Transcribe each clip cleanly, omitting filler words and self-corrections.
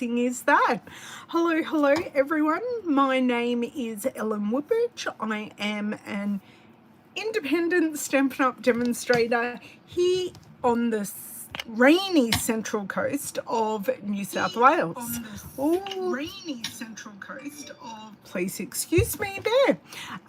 amazing is that? Hello everyone. My name is Ellen Woodbridge. I am an independent Stampin' Up! Demonstrator here on the rainy central coast of New South Wales. Rainy central coast of... Please excuse me there.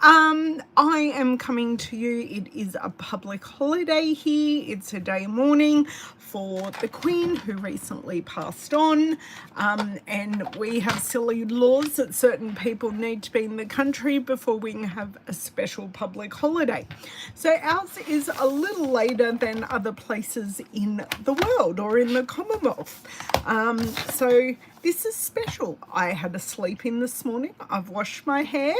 I am coming to you. It is a public holiday here. It's a day morning for the Queen, who recently passed on, and we have silly laws that certain people need to be in the country before we can have a special public holiday. So ours is a little later than other places in the world or in the Commonwealth. So this is special. I had a sleep in this morning. I've washed my hair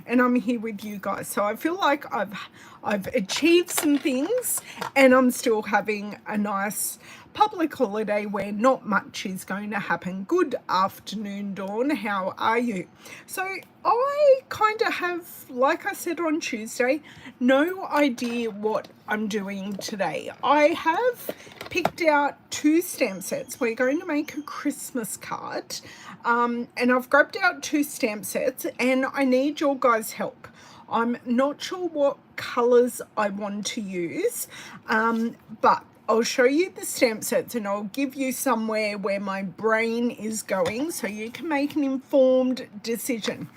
and I'm here with you guys. So I feel like I've achieved some things and I'm still having a nice public holiday where not much is going to happen. Good afternoon, Dawn. How are you? So I kind of have, like I said on Tuesday, no idea what I'm doing today. I have picked out 2 stamp sets. We're going to make a Christmas card, and I've grabbed out 2 stamp sets and I need your guys' help. I'm not sure what colors I want to use, but I'll show you the stamp sets and I'll give you somewhere where my brain is going so you can make an informed decision.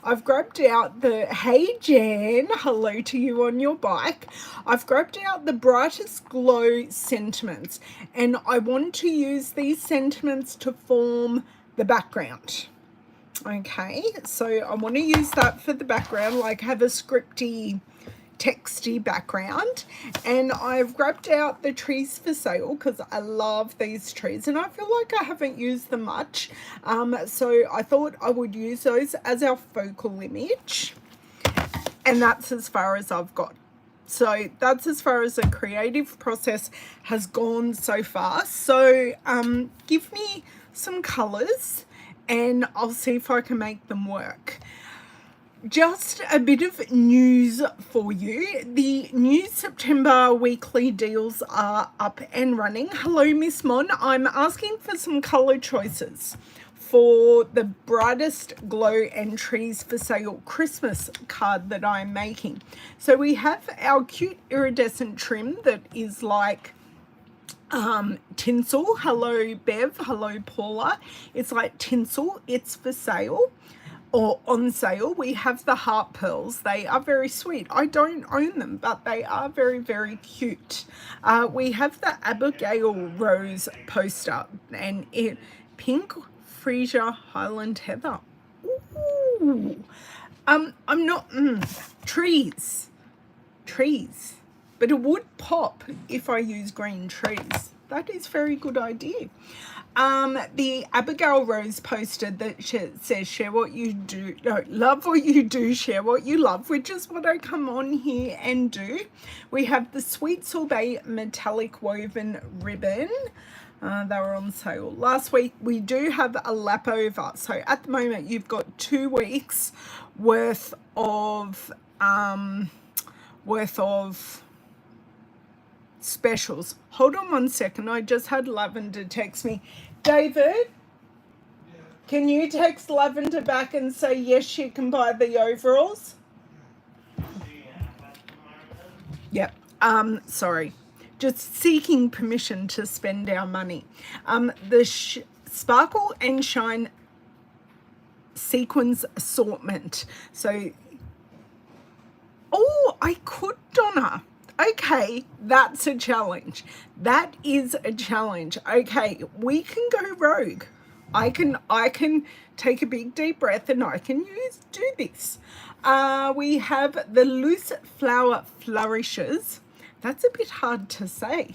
I've grabbed out the, hey Jan, hello to you on your bike. I've grabbed out the Brightest Glow sentiments and I want to use these sentiments to form the background. Okay, so I want to use that for the background, like have a scripty, texty background. And I've grabbed out the trees for sale because I love these trees and I feel like I haven't used them much, so I thought I would use those as our focal image, and that's as far as I've got. So that's as far as the creative process has gone so far. So give me some colors and I'll see if I can make them work. Just a bit of news for you. The new September weekly deals are up and running. Hello, Miss Mon. I'm asking for some color choices for the Brightest Glow and Trees for Sale Christmas card that I'm making. So we have our cute iridescent trim that is like tinsel. Hello, Bev. Hello, Paula. It's like tinsel. It's for sale. Or on sale. We have the heart pearls. They are very sweet. I don't own them, but they are very, very cute. We have the Abigail Rose poster and it pink freesia Highland heather. Ooh. I'm not trees, but it would pop if I use green trees. That is very good idea. The Abigail Rose poster that says share what you do, no, love what you do, share what you love, which is what I come on here and do. We have the Sweet Sorbet metallic woven ribbon. They were on sale last week. We do have a lap over. So at the moment you've got 2 weeks worth of specials. Hold on one second. I just had Lavender text me. David, can you text Lavender back and say yes, she can buy the overalls? Yep. Sorry. Just seeking permission to spend our money. The Sparkle and Shine sequins assortment. So, oh, I could, Donna. Okay, that's a challenge. That is a challenge. Okay, we can go rogue. I can take a big deep breath and I can do this. We have the loose flower flourishes. That's a bit hard to say.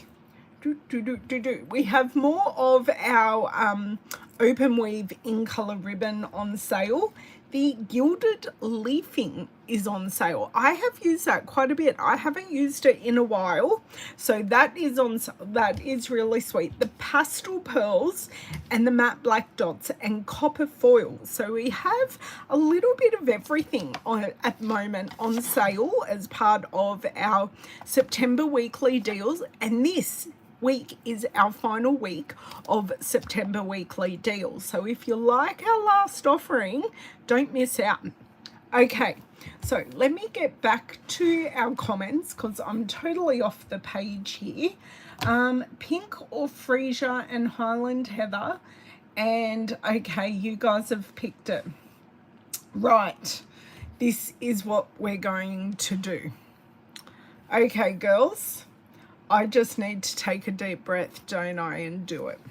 We have more of our open weave in color ribbon on sale. The gilded leafing is on sale. I have used that quite a bit. I haven't used it in a while, so that is on. That is really sweet. The pastel pearls and the matte black dots and copper foil. So we have a little bit of everything on at the moment on sale as part of our September weekly deals. And this week is our final week of September weekly deals. So if you like our last offering, don't miss out. Okay, so let me get back to our comments because I'm totally off the page here. Pink or Freesia and Highland Heather. And okay, you guys have picked it. Right, this is what we're going to do. Okay, girls, I just need to take a deep breath, don't I, and do it.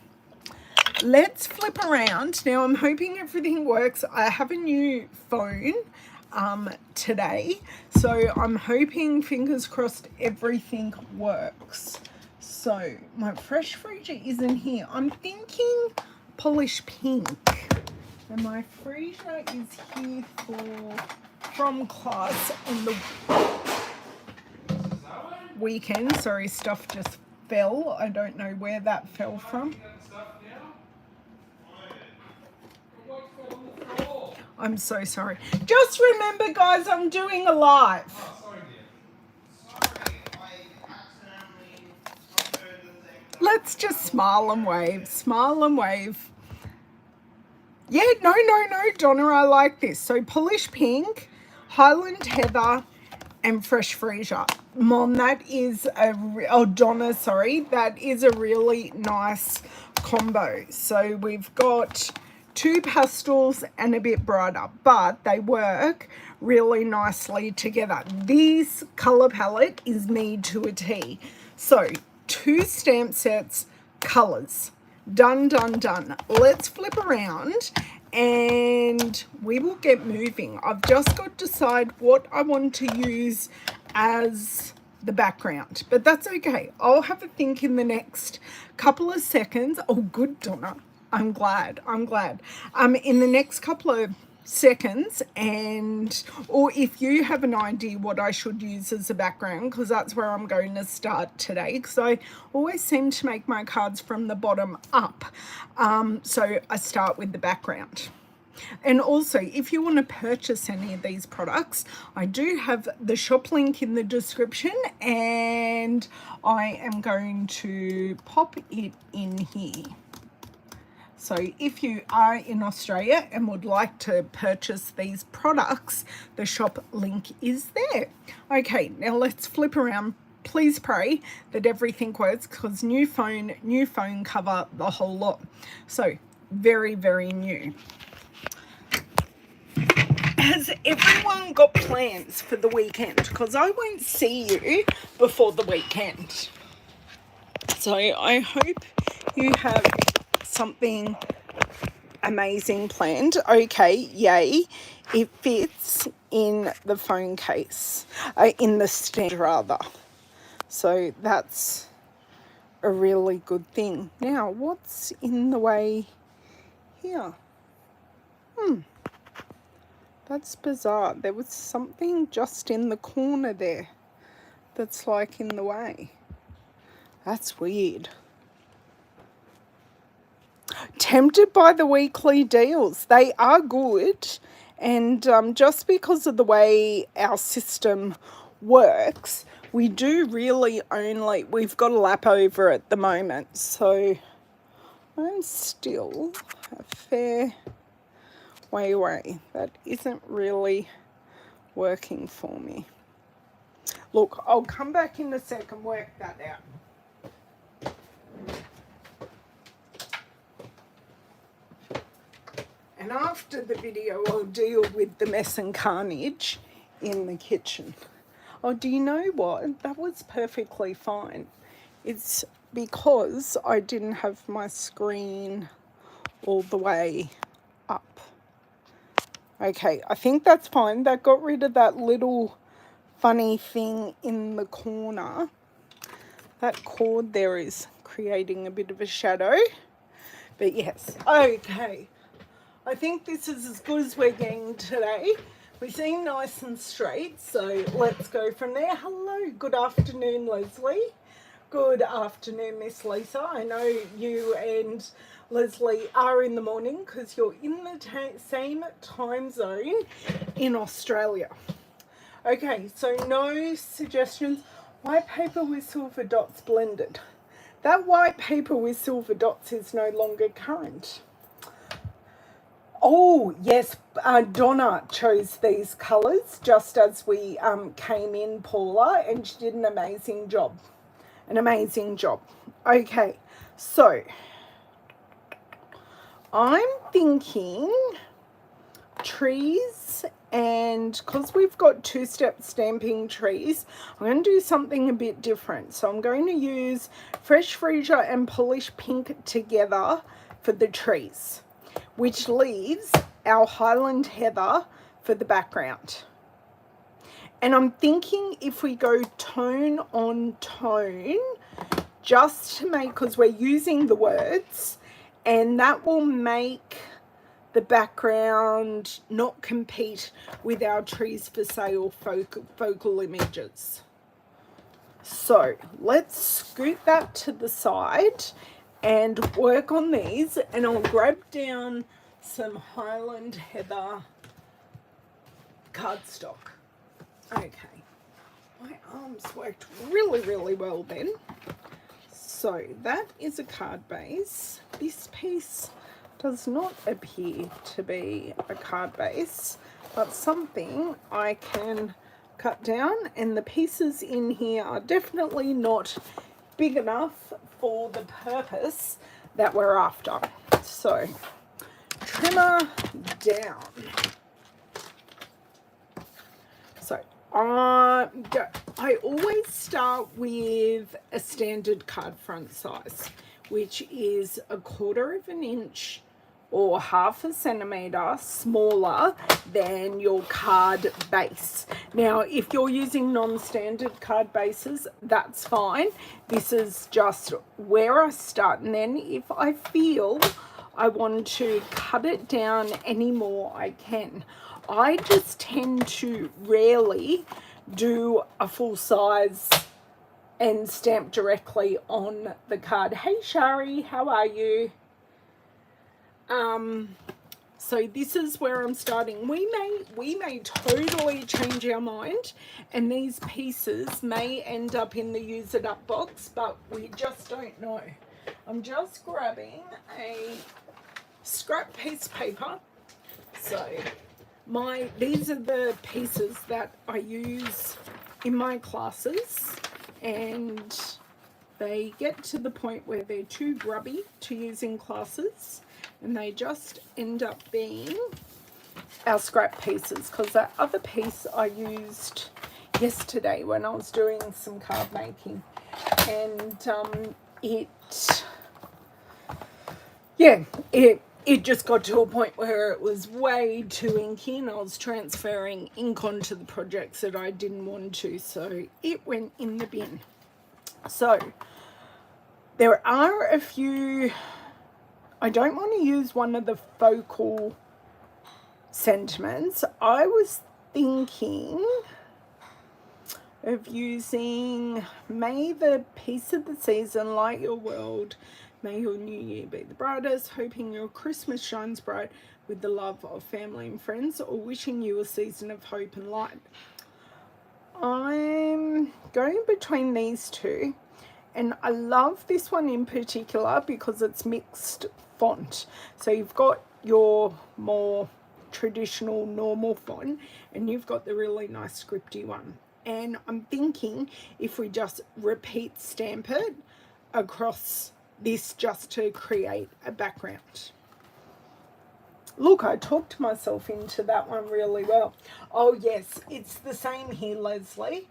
Let's flip around. Now, I'm hoping everything works. I have a new phone today, so I'm hoping, fingers crossed, everything works. So my fresh freesia isn't here. I'm thinking polish pink. And my freesia is here from class on the weekend. Sorry, stuff just fell. I don't know where that fell from. I'm so sorry. Just remember, guys, I'm doing a live. Oh, sorry, dear. Sorry, I accidentally unheard the thing. Let's just smile and wave. Smile and wave. Yeah, no, Donna, I like this. So polish pink, Highland Heather, and fresh freesia. Mom, that is Donna, sorry, that is a really nice combo. So we've got 2 pastels and a bit brighter, but they work really nicely together. This color palette is me to a T. So 2 stamp sets, colors. Done. Let's flip around and we will get moving. I've just got to decide what I want to use as the background, but that's okay. I'll have a think in the next couple of seconds. Oh, good, Donna. I'm glad. In the next couple of seconds, or if you have an idea what I should use as a background, because that's where I'm going to start today, because I always seem to make my cards from the bottom up, so I start with the background. And also, if you want to purchase any of these products, I do have the shop link in the description, and I am going to pop it in here. So if you are in Australia and would like to purchase these products, the shop link is there. Okay, now let's flip around. Please pray that everything works, because new phone cover, the whole lot. So very, very new. Has everyone got plans for the weekend? Because I won't see you before the weekend. So I hope you have something amazing planned. Okay, yay. It fits in the phone case, in the stand rather. So that's a really good thing. Now, what's in the way here? That's bizarre. There was something just in the corner there that's like in the way. That's weird. Tempted by the weekly deals. They are good, and just because of the way our system works, we do really only, we've got a lap over at the moment, so I'm still a fair way away. That isn't really working for me. Look, I'll come back in a sec and work that out. And after the video, I'll deal with the mess and carnage in the kitchen. Oh, do you know what? That was perfectly fine. It's because I didn't have my screen all the way up. Okay, I think that's fine. That got rid of that little funny thing in the corner. That cord there is creating a bit of a shadow. But yes, okay. I think this is as good as we're getting today. We seem nice and straight, so let's go from there. Hello, good afternoon, Leslie. Good afternoon, Miss Lisa. I know you and Leslie are in the morning because you're in the same time zone in Australia. Okay, so no suggestions. White paper with silver dots blended. That white paper with silver dots is no longer current. Oh, yes, Donna chose these colours just as we came in, Paula, and she did an amazing job. An amazing job. Okay, so I'm thinking trees, and because we've got two-step stamping trees, I'm going to do something a bit different. So I'm going to use Fresh Freesia and Polish Pink together for the trees, which leaves our Highland Heather for the background. And I'm thinking if we go tone on tone, just to make, because we're using the words, and that will make the background not compete with our trees for sale focal images. So let's scoot that to the side and work on these, and I'll grab down some Highland Heather cardstock. Okay, my arms worked really, really well then. So that is a card base. This piece does not appear to be a card base, but something I can cut down, and the pieces in here are definitely not big enough for the purpose that we're after. So trimmer down. So I always start with a standard card front size, which is 1/4 of an inch or 1/2 centimeter smaller than your card base. Now, if you're using non-standard card bases, that's fine. This is just where I start, and then if I feel I want to cut it down any more, I can. I just tend to rarely do a full size and stamp directly on the card. Hey Shari, how are you? So this is where I'm starting. We may totally change our mind, and these pieces may end up in the use it up box, but we just don't know. I'm just grabbing a scrap piece of paper. So these are the pieces that I use in my classes, and they get to the point where they're too grubby to use in classes, and they just end up being our scrap pieces, because that other piece I used yesterday when I was doing some card making, and it just got to a point where it was way too inky, and I was transferring ink onto the projects that I didn't want to, so it went in the bin. So there are a few. I don't want to use one of the focal sentiments. I was thinking of using "May the peace of the season light your world. May your new year be the brightest, hoping your Christmas shines bright with the love of family and friends, or wishing you a season of hope and light." I'm going between these two, and I love this one in particular because it's mixed font. So you've got your more traditional normal font, and you've got the really nice scripty one. And I'm thinking if we just repeat stamp it across this just to create a background. Look, I talked myself into that one really well. Oh yes, it's the same here, Leslie.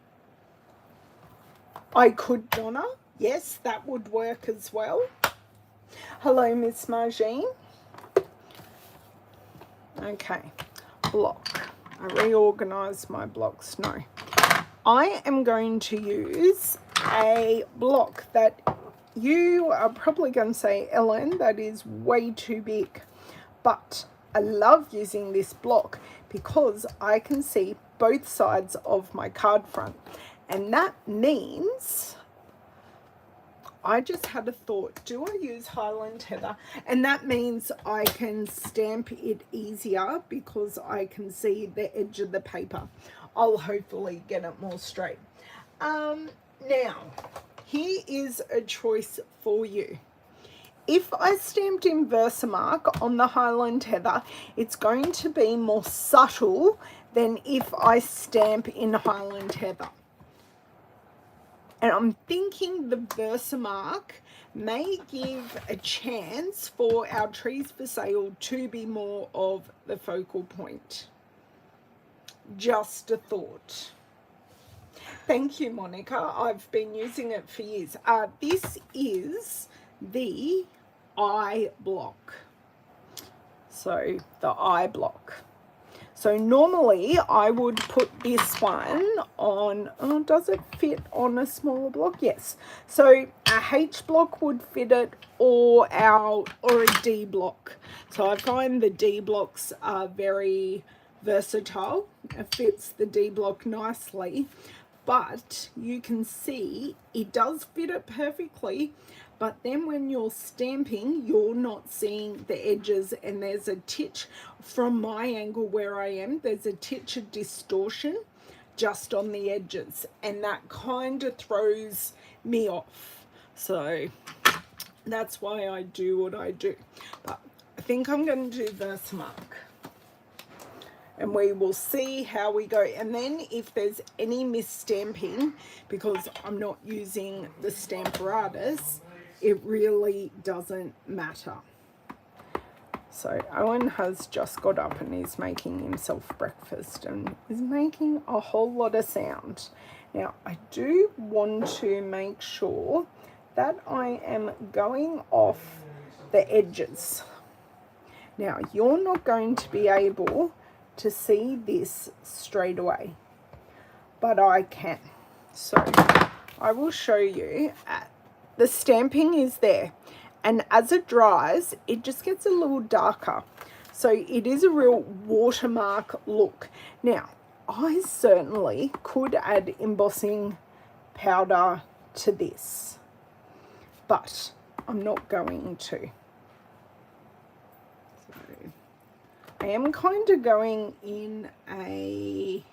I could, Donna. Yes, that would work as well. Hello, Miss Margine. Okay, block. I reorganised my blocks. No. I am going to use a block that you are probably going to say, Ellen, that is way too big. But I love using this block because I can see both sides of my card front. And that means I just had a thought, do I use Highland Heather? And that means I can stamp it easier because I can see the edge of the paper. I'll hopefully get it more straight. Now, here is a choice for you. If I stamped in Versamark on the Highland Heather, it's going to be more subtle than if I stamp in Highland Heather. And I'm thinking the Versamark may give a chance for our trees for sale to be more of the focal point. Just a thought. Thank you, Monica. I've been using it for years. This is the I block. So the I block. So normally I would put this one on, oh, does it fit on a smaller block? Yes. So a H block would fit it, or a D block. So I find the D blocks are very versatile. It fits the D block nicely. But you can see it does fit it perfectly, but then when you're stamping, you're not seeing the edges, and there's a titch from my angle where I am, there's a titch of distortion just on the edges, and that kind of throws me off. So that's why I do what I do. But I think I'm going to do Versamark, and we will see how we go. And then if there's any misstamping, because I'm not using the Stamparatus, it really doesn't matter. So Owen has just got up and is making himself breakfast and is making a whole lot of sound. Now I do want to make sure that I am going off the edges. Now you're not going to be able to see this straight away, but I can. So I will show you. The stamping is there, and as it dries it just gets a little darker, so it is a real watermark look. Now I certainly could add embossing powder to this, but I'm not going to. I am kind of going in a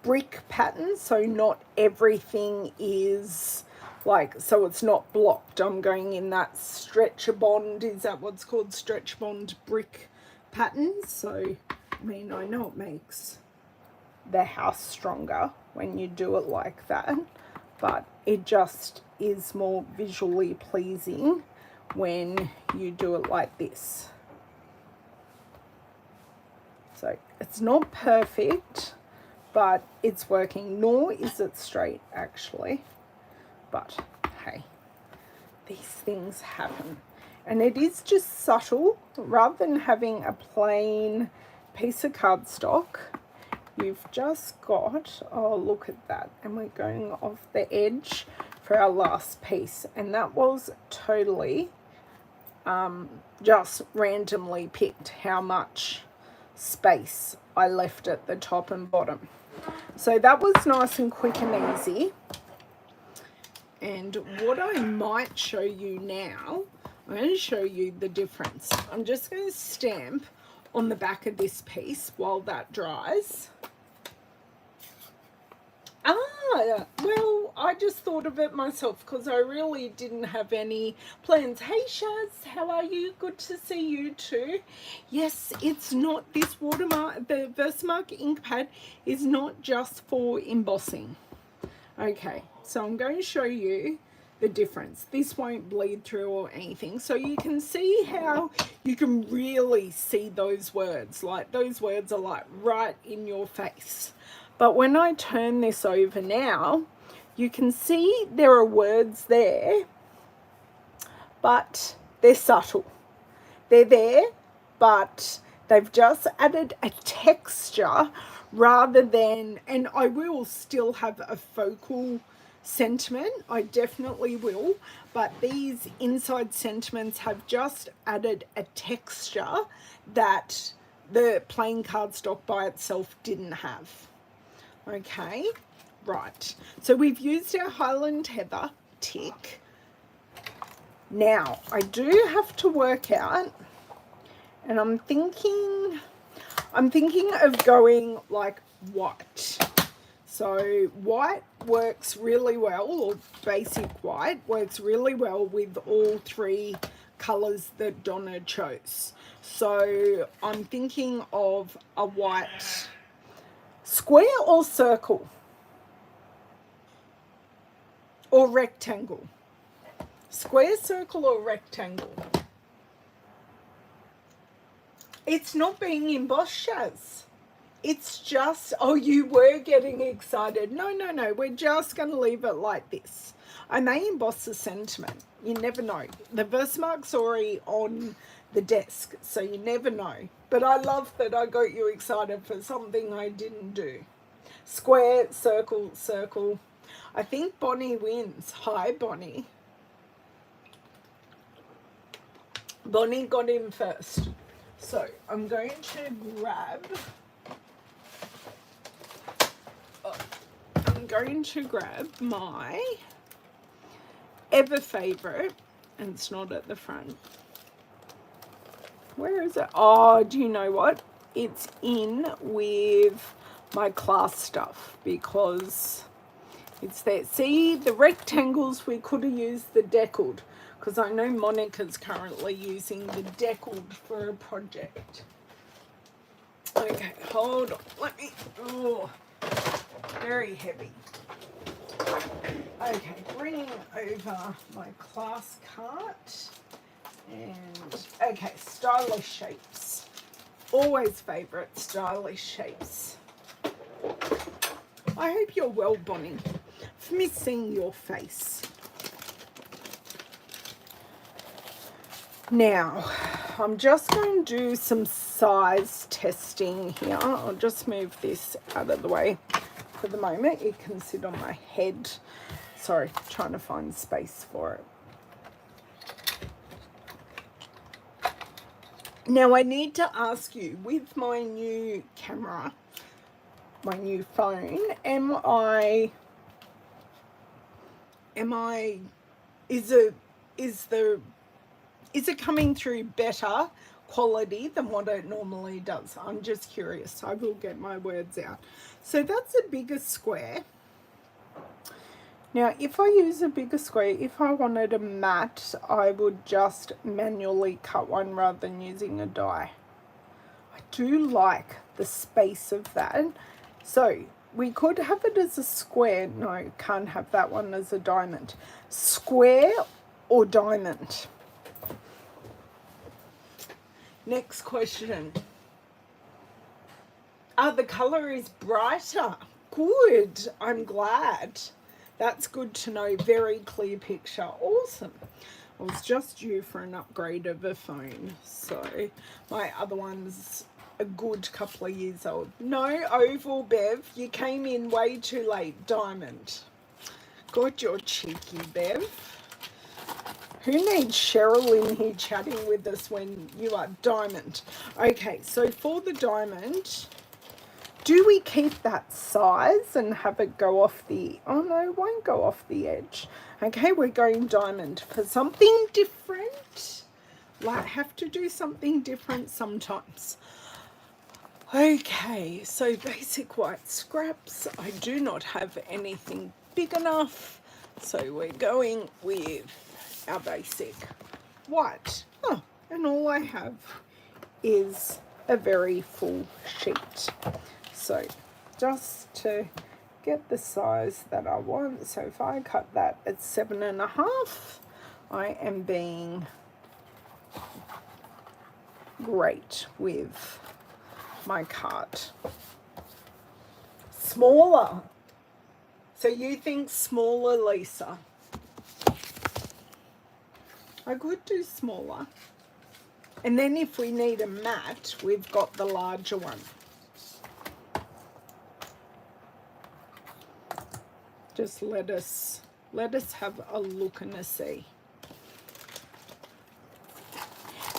brick pattern, so not everything is like, so it's not blocked. I'm going in that stretch bond, is that what's called, stretch bond brick pattern. So I mean, I know it makes the house stronger when you do it like that, but it just is more visually pleasing when you do it like this. So it's not perfect, but it's working, nor is it straight actually. But hey, these things happen. And it is just subtle. Rather than having a plain piece of cardstock, you've just got, oh look at that, and we're going off the edge for our last piece, and that was totally just randomly picked how much space I left at the top and bottom. So that was nice and quick and easy. And what I might show you now, I'm going to show you the difference. I'm just going to stamp on the back of this piece while that dries. Well, I just thought of it myself because I really didn't have any plans. Hey Shaz, how are you? Good to see you too. Yes, it's not, this watermark, the Versamark ink pad is not just for embossing. Okay, so I'm going to show you the difference. This won't bleed through or anything, so you can see how you can really see those words. Like, those words are like right in your face. But when I turn this over now, you can see there are words there, but they're subtle. They're there, but they've just added a texture rather than, and I will still have a focal sentiment, I definitely will, but these inside sentiments have just added a texture that the plain cardstock by itself didn't have. Okay, right, so we've used our Highland Heather tick. Now I do have to work out, and I'm thinking of going like white. So white works really well, or basic white works really well with all three colours that Donna chose. So I'm thinking of a white square or circle or rectangle. Square, circle or rectangle. It's not being embossed, Shaz. It's just, oh, you were getting excited. No, no, no. We're just going to leave it like this. I may emboss the sentiment. You never know. The Versamark's already on the desk, so you never know. But I love that I got you excited for something I didn't do. Square, circle, circle. I think Bonnie wins. Hi, Bonnie. Bonnie got in first. So I'm going to grab... my ever favorite, and it's not at the front. Where is it? Oh, do you know what? It's in with my class stuff because it's there. See, the rectangles, we could have used the deckled because I know Monica's currently using the deckled for a project. Okay, hold on. Let me... Oh, very heavy. Okay, bringing over my class cart. And, okay, stylish shapes. Always favourite stylish shapes. I hope you're well, Bonnie. I've missed seeing your face. Now, I'm just going to do some size testing here. I'll just move this out of the way for the moment. It can sit on my head. Sorry, trying to find space for it. Now I need to ask you, with my new camera, my new phone, is it coming through better quality than what it normally does? I'm just curious. I will get my words out. So that's a bigger square. Now, if I use a bigger square, if I wanted a matte, I would just manually cut one rather than using a die. I do like the space of that. So we could have it as a square. No, can't have that one as a diamond. Square or diamond? Next question. The colour is brighter. Good. I'm glad. That's good to know. Very clear picture. Awesome. I was just due for an upgrade of a phone. So my other one's a good couple of years old. No, oval, Bev. You came in way too late. Diamond. God, you're cheeky, Bev. Who needs Cheryl in here chatting with us when you are diamond? Okay, so for the diamond... do we keep that size and have it go off the... oh no, it won't go off the edge. Okay, we're going diamond for something different. Like, have to do something different sometimes. Okay, so basic white scraps. I do not have anything big enough. So we're going with our basic white. Oh, and all I have is a very full sheet. So just to get the size that I want, so if I cut that at 7.5, I am being great with my cart. Smaller. So you think smaller, Lisa? I could do smaller. And then if we need a mat, we've got the larger one. Just let us have a look and a see.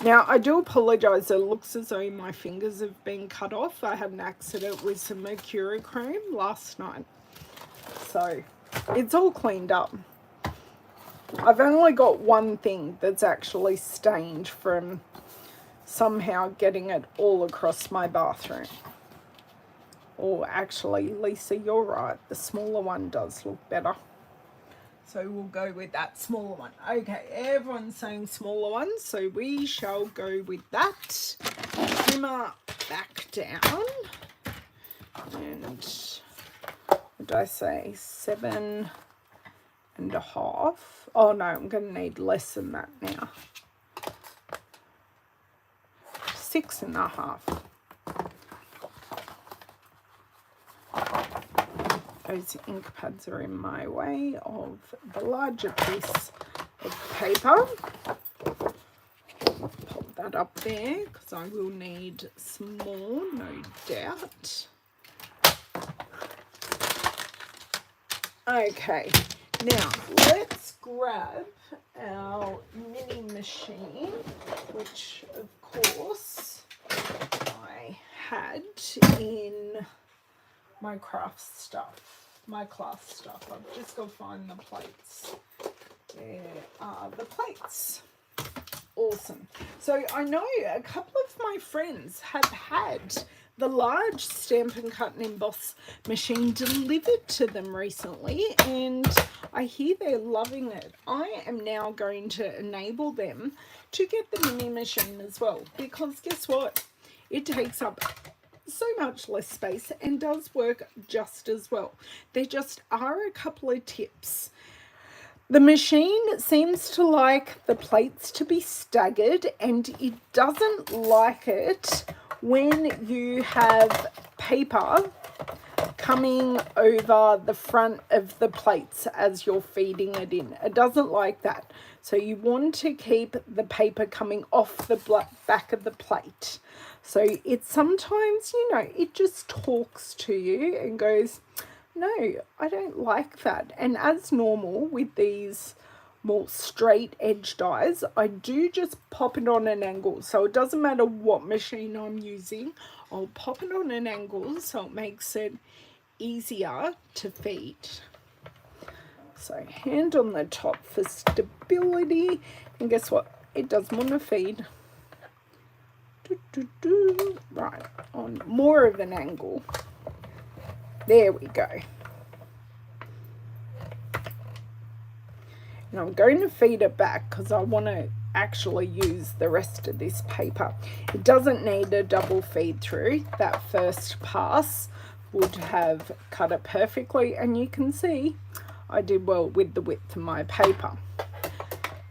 Now, I do apologise. It looks as though my fingers have been cut off. I had an accident with some mercurochrome last night. So, it's all cleaned up. I've only got one thing that's actually stained from somehow getting it all across my bathroom. Or actually, Lisa, you're right. The smaller one does look better. So we'll go with that smaller one. Okay, everyone's saying smaller one, so we shall go with that. Trimmer back down. And what did I say? 7.5. Oh no, I'm going to need less than that now. 6.5. Those ink pads are in my way of the larger piece of paper. Pop that up there because I will need some more, no doubt. Okay, now let's grab our mini machine, which of course I had in my craft stuff, my class stuff. I've just got to find the plates. There are the plates. Awesome. So I know a couple of my friends have had the large Stampin' Cut and Emboss machine delivered to them recently, and I hear they're loving it. I am now going to enable them to get the mini machine as well, because guess what? It takes up so much less space and does work just as well. There just are a couple of tips. The machine seems to like the plates to be staggered, and it doesn't like it when you have paper coming over the front of the plates as you're feeding it in. It doesn't like that. So you want to keep the paper coming off the back of the plate. So it sometimes, you know, it just talks to you and goes, no, I don't like that. And as normal with these more straight edge dies, I do just pop it on an angle. So it doesn't matter what machine I'm using, I'll pop it on an angle so it makes it easier to feed. So hand on the top for stability, and guess what? It doesn't want to feed. Right, on more of an angle. There we go. And I'm going to feed it back because I want to actually use the rest of this paper. It doesn't need a double feed through. That first pass would have cut it perfectly, and you can see I did well with the width of my paper.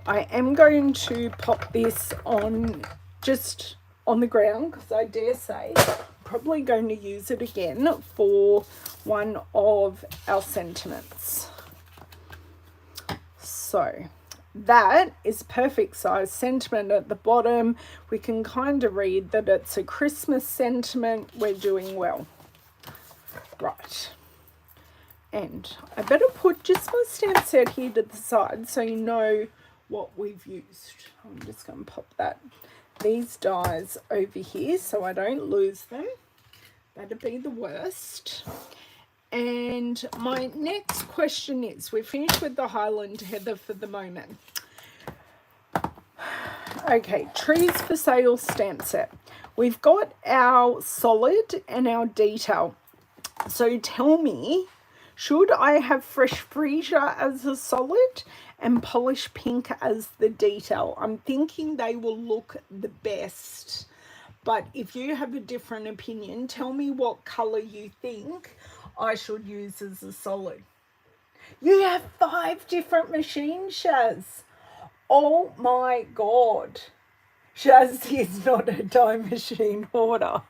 I am going to pop this on just on the ground because I dare say I'm probably going to use it again for one of our sentiments. So that is perfect size sentiment at the bottom. We can kind of read that it's a Christmas sentiment. We're doing well. Right. And I better put just my stamp set here to the side so you know what we've used. I'm just going to pop these dies over here so I don't lose them. That'd be the worst. And my next question is, we're finished with the Highland Heather for the moment. Okay, trees for sale stamp set. We've got our solid and our detail. So tell me, should I have fresh freesia as a solid and polished pink as the detail? I'm thinking they will look the best. But if you have a different opinion, tell me what colour you think I should use as a solid. You have 5 different machines, Shaz. Oh my God. Shaz is not a time machine hoarder.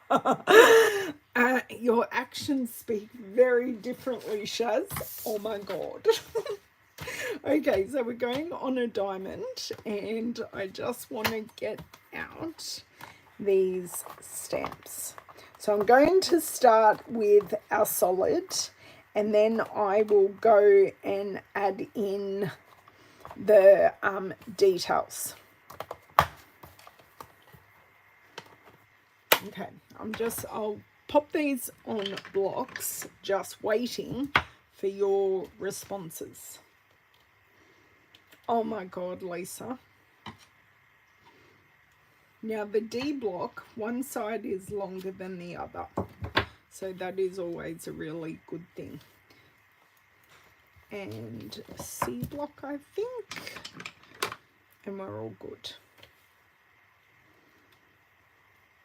Your actions speak very differently, Shaz. Oh my God. Okay, so we're going on a diamond, and I just want to get out these stamps. So I'm going to start with our solid, and then I will go and add in the details. Okay, I'll pop these on blocks, just waiting for your responses. Oh my God, Lisa. Now the D block, one side is longer than the other. So that is always a really good thing. And C block, I think, and we're all good.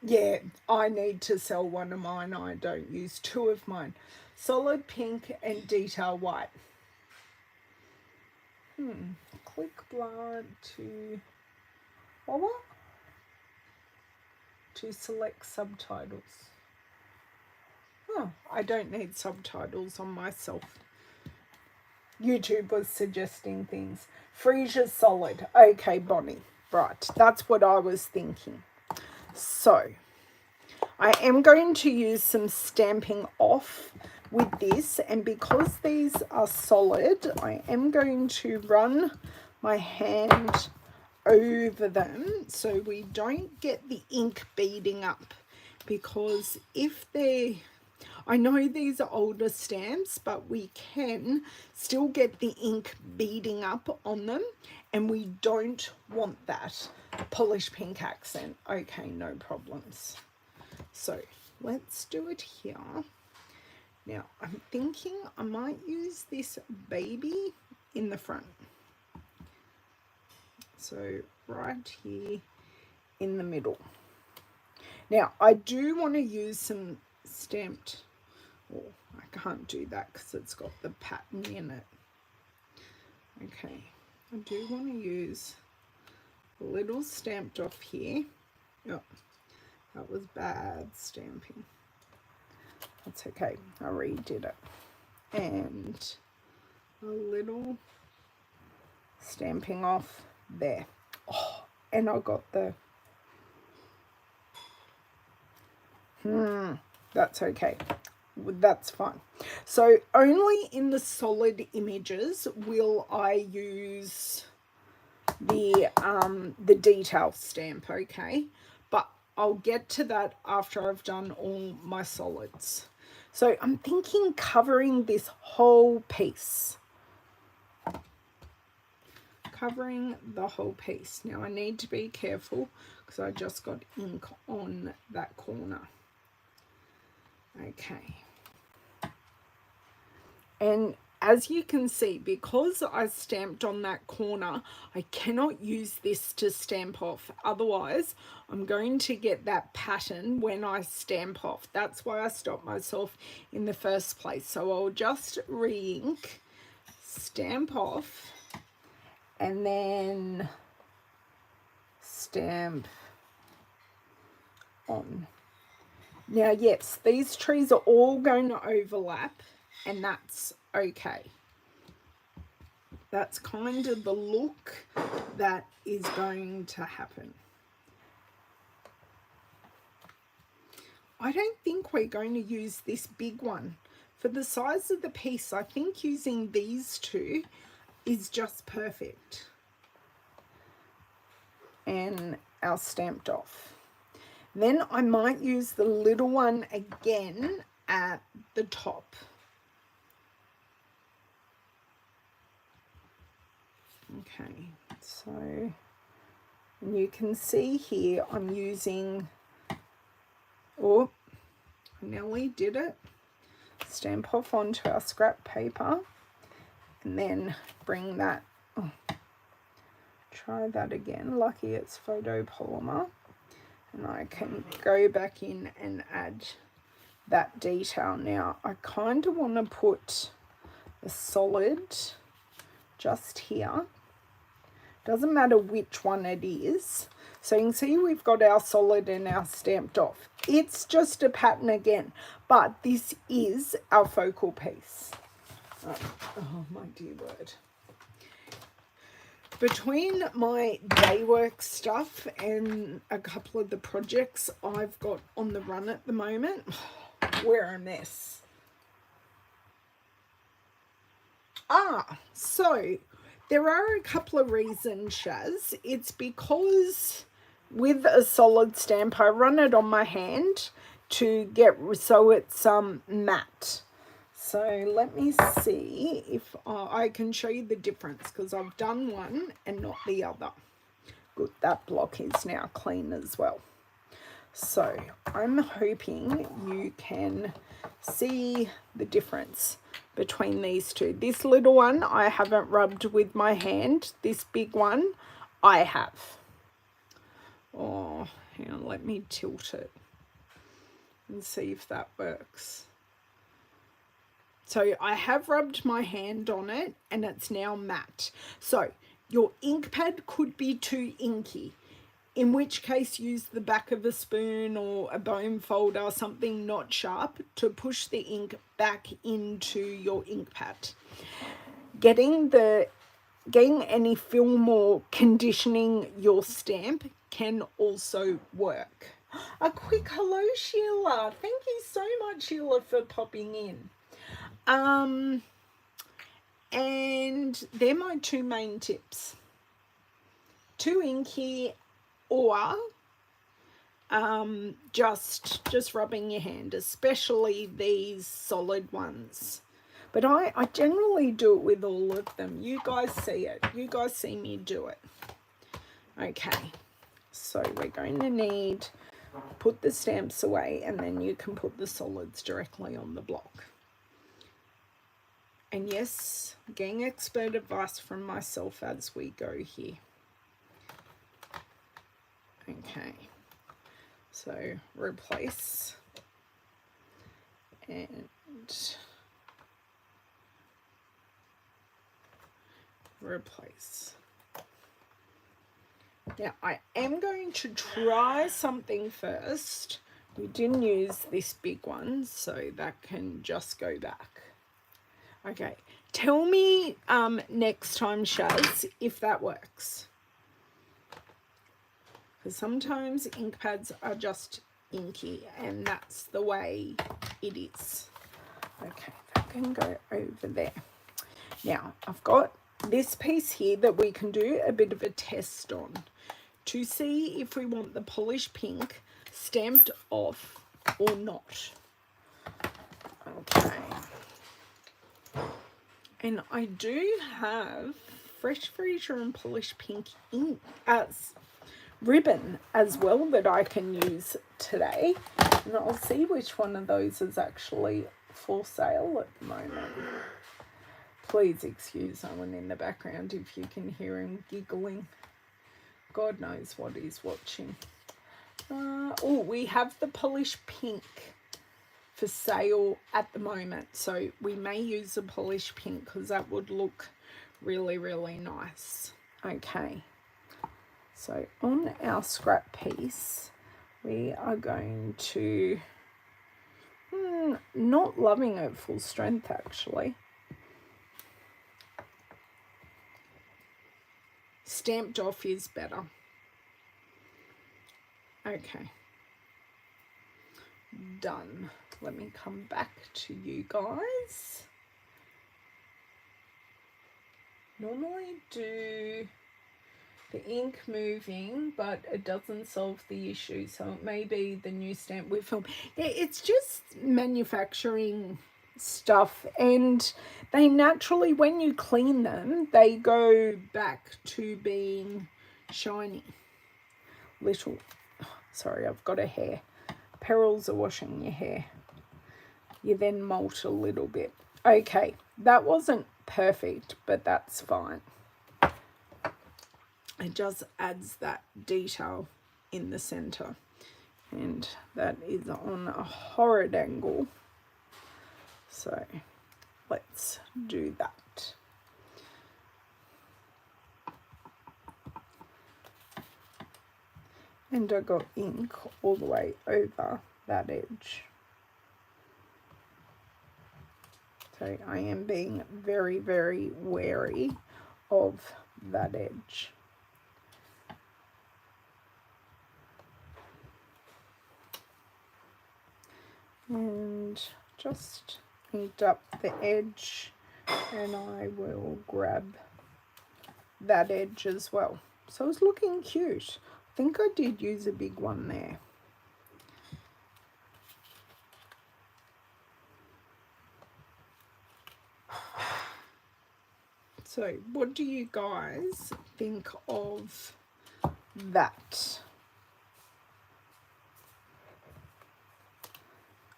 Yeah, I need to sell one of mine. I don't use two of mine. Solid pink and detail white. Click blood to what? To select subtitles. Oh, I don't need subtitles on myself. YouTube was suggesting things. Freesia solid. Okay, Bonnie. Right, that's what I was thinking. So, I am going to use some Stamping Off with this, and because these are solid, I am going to run my hand over them so we don't get the ink beading up, because if they're, I know these are older stamps, but we can still get the ink beading up on them, and we don't want that. Polish pink accent. Okay, no problems. So let's do it here. Now I'm thinking I might use this baby in the front. So right here in the middle. Now I do want to use some stamped, oh, I can't do that because it's got the pattern in it. Okay, I do want to use a little stamped off here. Oh, that was bad stamping. That's okay, I redid it. And a little stamping off there. Oh, and I got the, that's okay. That's fine. So only in the solid images will I use the detail stamp, okay? But I'll get to that after I've done all my solids. So I'm thinking covering this whole piece. Covering the whole piece. Now I need to be careful because I just got ink on that corner. Okay. And as you can see, because I stamped on that corner, I cannot use this to stamp off. Otherwise, I'm going to get that pattern when I stamp off. That's why I stopped myself in the first place. So I'll just re-ink, stamp off, and then stamp on. Now, yes, these trees are all going to overlap, and that's okay. That's kind of the look that is going to happen. I don't think we're going to use this big one. For the size of the piece, I think using these two is just perfect. And our stamped off. Then I might use the little one again at the top. Okay, so you can see here I'm using, oh, I nearly did it. Stamp off onto our scrap paper and then bring that, oh, try that again. Lucky it's photopolymer. And I can go back in and add that detail. Now, I kind of want to put the solid just here. Doesn't matter which one it is. So you can see we've got our solid and our stamped off. It's just a pattern again, but this is our focal piece. Oh my dear word. Between my day work stuff and a couple of the projects I've got on the run at the moment, we're a mess. So there are a couple of reasons, Shaz. It's because with a solid stamp, I run it on my hand to get so it's matte. So let me see if I can show you the difference, because I've done one and not the other. Good, that block is now clean as well. So I'm hoping you can see the difference between these two. This little one I haven't rubbed with my hand. This big one I have. Oh, hang on, let me tilt it and see if that works. So I have rubbed my hand on it and it's now matte. So your ink pad could be too inky, in which case use the back of a spoon or a bone folder, something not sharp, to push the ink back into your ink pad. Getting any film or conditioning your stamp can also work. A quick hello, Sheila. Thank you so much, Sheila, for popping in. And they're my two main tips. Too inky or just rubbing your hand, especially these solid ones. But I generally do it with all of them. You guys see it. You guys see me do it. Okay, so we're going to need, put the stamps away, and then you can put the solids directly on the block. And yes, getting expert advice from myself as we go here. Okay, so replace and replace. Now I am going to try something first. We didn't use this big one, so that can just go back. Okay, tell me next time, Shaz, if that works. Because sometimes ink pads are just inky, and that's the way it is. Okay, that can go over there. Now, I've got this piece here that we can do a bit of a test on to see if we want the polished pink stamped off or not. Okay. And I do have Fresh Freesia and Polished Pink ink as ribbon as well that I can use today. And I'll see which one of those is actually for sale at the moment. Please excuse Owen in the background if you can hear him giggling. God knows what he's watching. Oh, we have the Polished Pink for sale at the moment, so we may use a polished pink because that would look really, really nice. Okay, so on our scrap piece we are going to not loving it full strength actually. Stamped off is better. Okay, done. Let me come back to you guys. Normally do the ink moving, but it doesn't solve the issue, so it may be the new stamp we film. Yeah, it's just manufacturing stuff, and they naturally, when you clean them, they go back to being shiny. Little, sorry, I've got a hair. Perils of washing your hair. You then molt a little bit. Okay, that wasn't perfect, but that's fine. It just adds that detail in the center, and that is on a horrid angle, so let's do that. And I got ink all the way over that edge. So I am being very, very wary of that edge. And just inked up the edge, and I will grab that edge as well. So it's looking cute. I think I did use a big one there. So what do you guys think of that?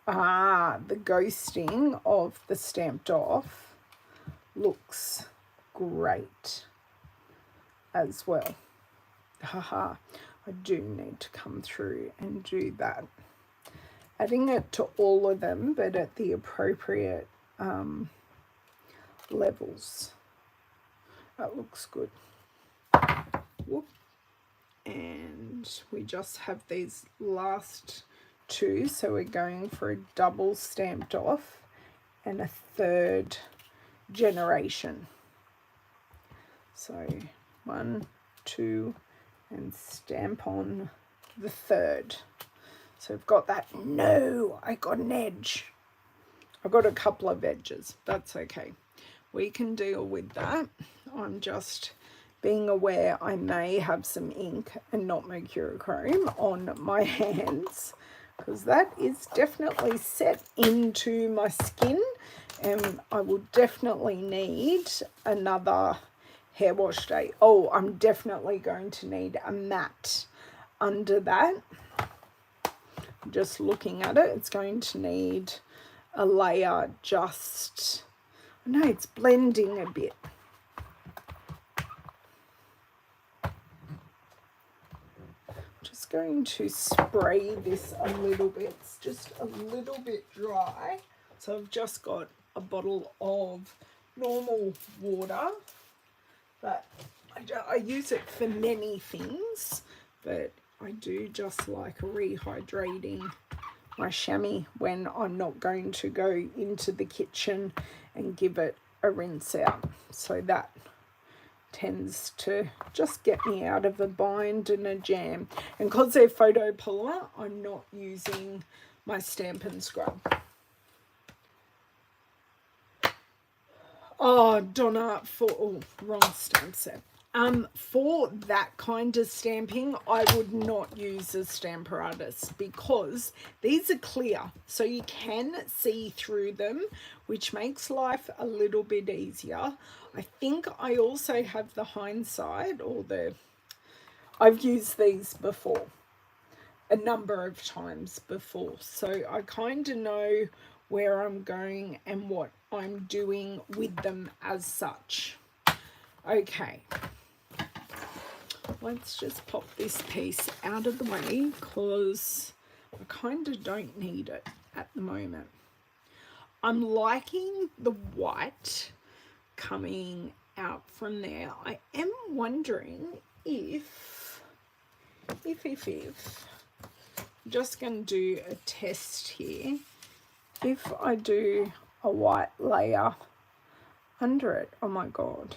the ghosting of the stamped off looks great as well. Haha, I do need to come through and do that. Adding it to all of them, but at the appropriate levels. That looks good. Whoop. And we just have these last two, so we're going for a double stamped off and a third generation. So 1, 2, and stamp on the third. So I've got that. No, I got an edge. I got a couple of edges. That's okay. We can deal with that. I'm just being aware I may have some ink and not mercurochrome on my hands, because that is definitely set into my skin, and I will definitely need another hair wash day. Oh, I'm definitely going to need a matte under that. Just looking at it, it's going to need a layer. Just, no, it's blending a bit. Just going to spray this a little bit. It's just a little bit dry. So I've just got a bottle of normal water, but I use it for many things, but I do just like rehydrating my chamois when I'm not going to go into the kitchen and give it a rinse out. So that tends to just get me out of a bind and a jam. And because they're photopolymer, I'm not using my Stampin' scrub. Oh, Donna, wrong stamp set. For that kind of stamping, I would not use a Stamparatus because these are clear, so you can see through them, which makes life a little bit easier. I think I also have the hindsight, I've used these before, a number of times before, so I kind of know where I'm going and what I'm doing with them as such. Okay. Let's just pop this piece out of the way because I kind of don't need it at the moment. I'm liking the white coming out from there. I am wondering if I'm just going to do a test here. If I do a white layer under it, oh my God,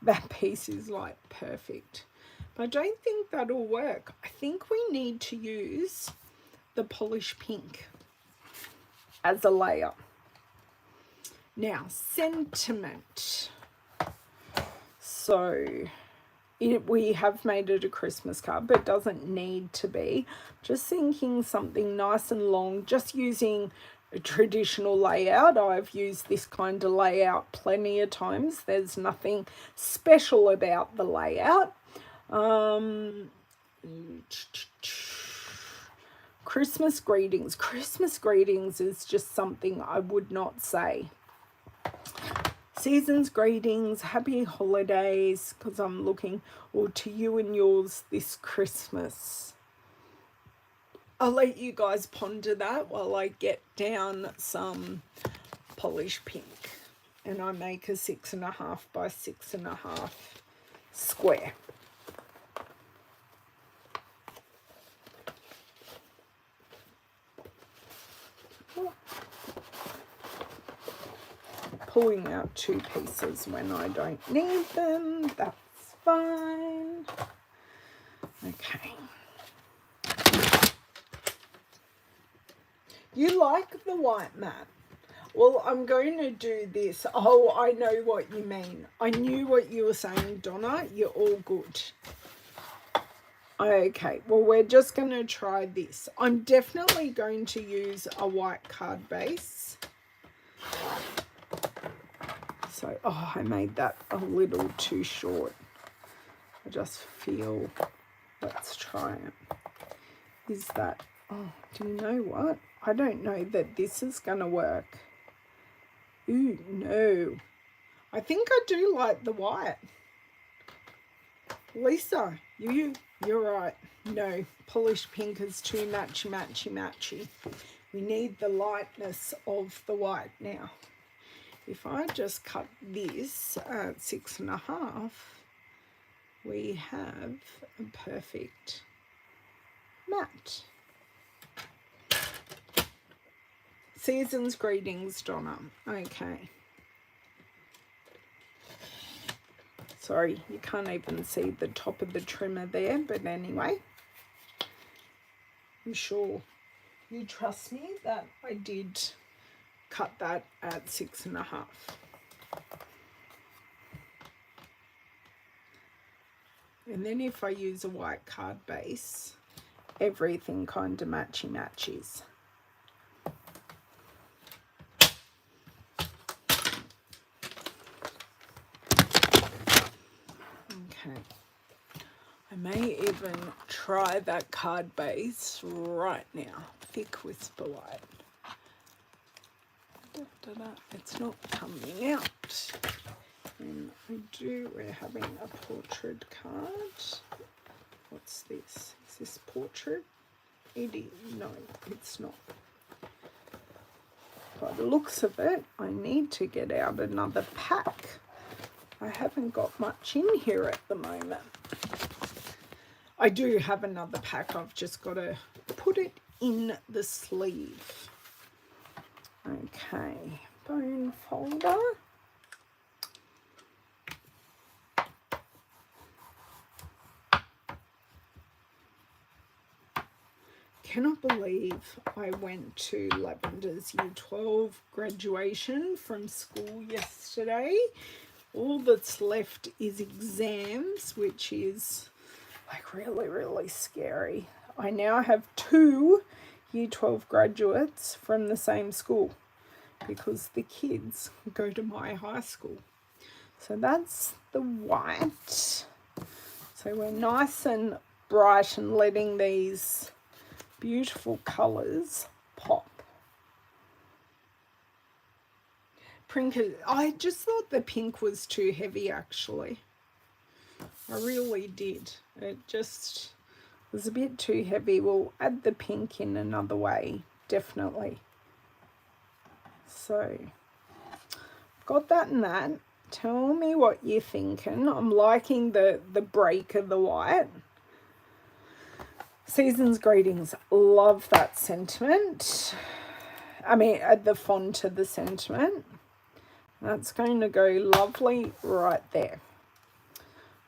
that piece is like perfect. But I don't think that'll work. I think we need to use the polish pink as a layer. Now, sentiment. So we have made it a Christmas card, but it doesn't need to be. Just thinking something nice and long, just using a traditional layout. I've used this kind of layout plenty of times. There's nothing special about the layout. Christmas greetings. Christmas greetings is just something I would not say. Season's greetings, happy holidays, because I'm looking to you and yours this Christmas. I'll let you guys ponder that while I get down some polish pink and I make a 6.5 by 6.5 square. Pulling out two pieces when I don't need them, that's fine. Okay. You like the white mat? Well, I'm going to do this. Oh, I know what you mean. I knew what you were saying, Donna. You're all good. Okay, well, we're just going to try this. I'm definitely going to use a white card base. So, oh, I made that a little too short. I just feel, let's try it. Is that Oh, do you know what? I don't know that this is going to work. Ooh, no. I think I do like the white. Lisa, you're right. No, polished pink is too matchy. We need the lightness of the white now. If I just cut this at 6.5, we have a perfect matte. Season's greetings, Donna. Okay. Sorry, you can't even see the top of the trimmer there, but anyway, I'm sure you trust me that I did cut that at 6.5. And then if I use a white card base, everything kind of matches. Okay. I may even try that card base right now. Thick Whisper White. It's not coming out. And we're having a portrait card. What's this? Is this portrait? No, it's not. By the looks of it, I need to get out another pack. I haven't got much in here at the moment. I do have another pack. I've just got to put it in the sleeve. Okay, bone folder. Cannot believe I went to Lavender's Year 12 graduation from school yesterday. All that's left is exams, which is like really scary. I now have 2 Year 12 graduates from the same school because the kids go to my high school. So that's the white. So we're nice and bright and letting these beautiful colours pop. I just thought the pink was too heavy actually. I really did. It just was a bit too heavy. We'll add the pink in another way, definitely. So, got that and that. Tell me what you're thinking. I'm liking the break of the white. Season's greetings. Love that sentiment. I mean, the font of the sentiment. That's going to go lovely right there.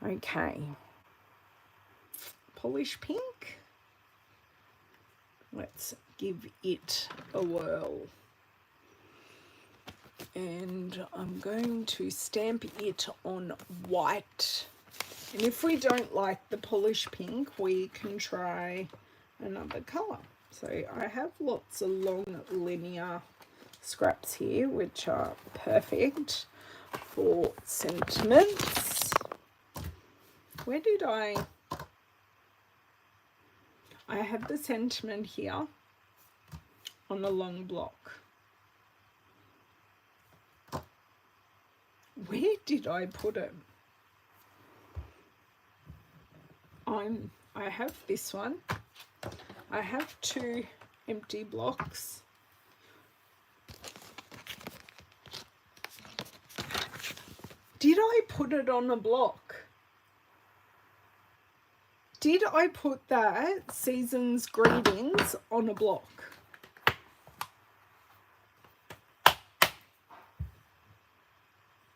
Okay. Polish pink. Let's give it a whirl. And I'm going to stamp it on white. And if we don't like the polish pink, we can try another colour. So I have lots of long linear scraps here, which are perfect for sentiments. Where did I have the sentiment here on a long block. Where did I put it? I have this one. I have 2 empty blocks. Did I put it on a block? Did I put that Season's Greetings on a block?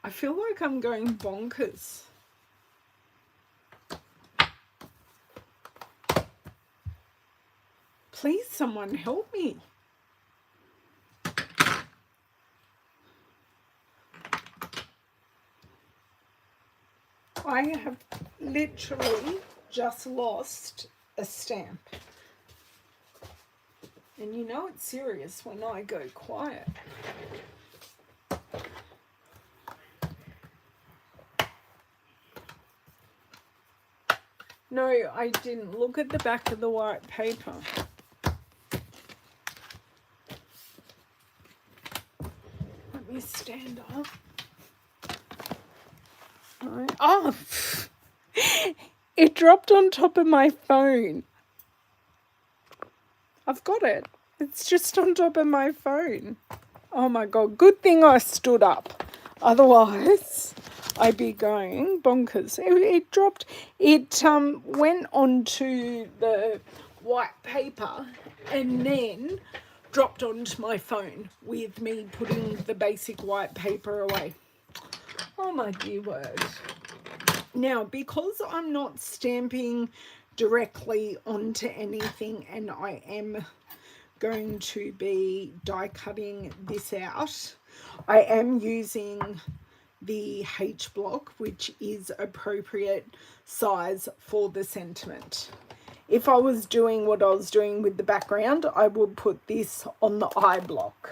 I feel like I'm going bonkers. Please, someone help me. I have literally just lost a stamp. And you know it's serious when I go quiet. No, I didn't. Look at the back of the white paper. me stand up. Right. Oh, it dropped on top of my phone. I've got it. It's just on top of my phone. Oh my God, good thing I stood up. Otherwise, I'd be going bonkers. It dropped, it went onto the white paper and then dropped onto my phone with me putting the basic white paper away. Oh my dear word. Now, because I'm not stamping directly onto anything and I am going to be die cutting this out, I am using the H block, which is appropriate size for the sentiment. If I was doing what I was doing with the background, I would put this on the I block.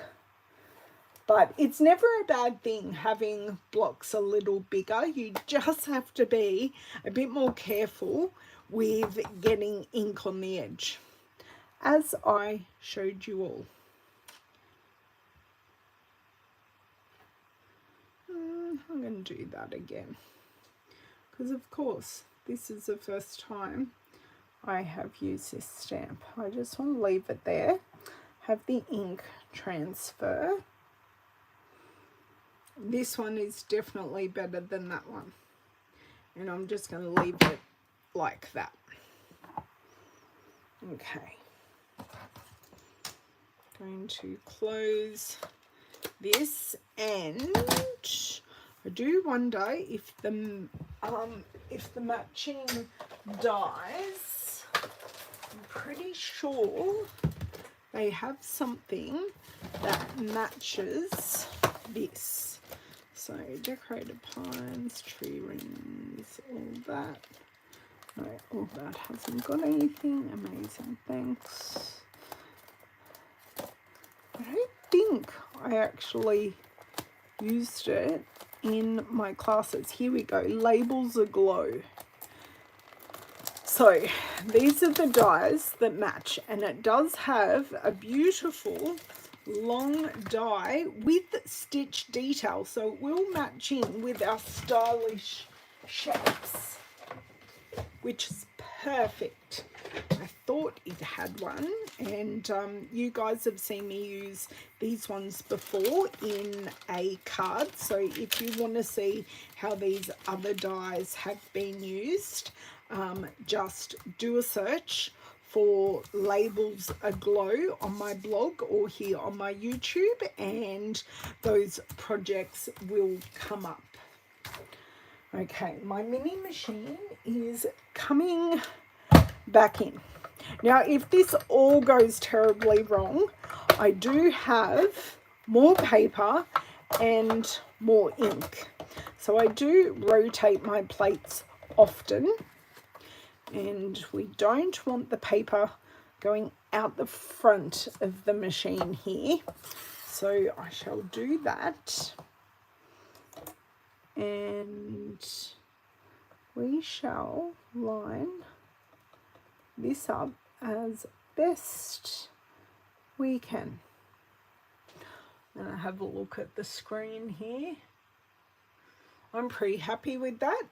But it's never a bad thing having blocks a little bigger. You just have to be a bit more careful with getting ink on the edge, as I showed you all. I'm going to do that again, because of course this is the first time I have used this stamp. I just want to leave it there, have the ink transfer. This one is definitely better than that one, and I'm just going to leave it like that. Okay, going to close this, and I do wonder if the matching dies, I'm pretty sure they have something that matches this. So decorated pines, tree rings, all that. No, all that hasn't got anything. Amazing, thanks. I don't think I actually used it in my classes. Here we go, labels aglow. So these are the dies that match, and it does have a beautiful long die with stitch detail, so it will match in with our stylish shapes, which is perfect. I thought it had one, and you guys have seen me use these ones before in a card, so if you want to see how these other dies have been used, just do a search for labels aglow on my blog or here on my YouTube, and those projects will come up. Okay, my mini machine is coming back in. Now, if this all goes terribly wrong, I do have more paper and more ink. So I do rotate my plates often, and we don't want the paper going out the front of the machine here. So I shall do that, and we shall line this up as best we can. And I have a look at the screen here. I'm pretty happy with that.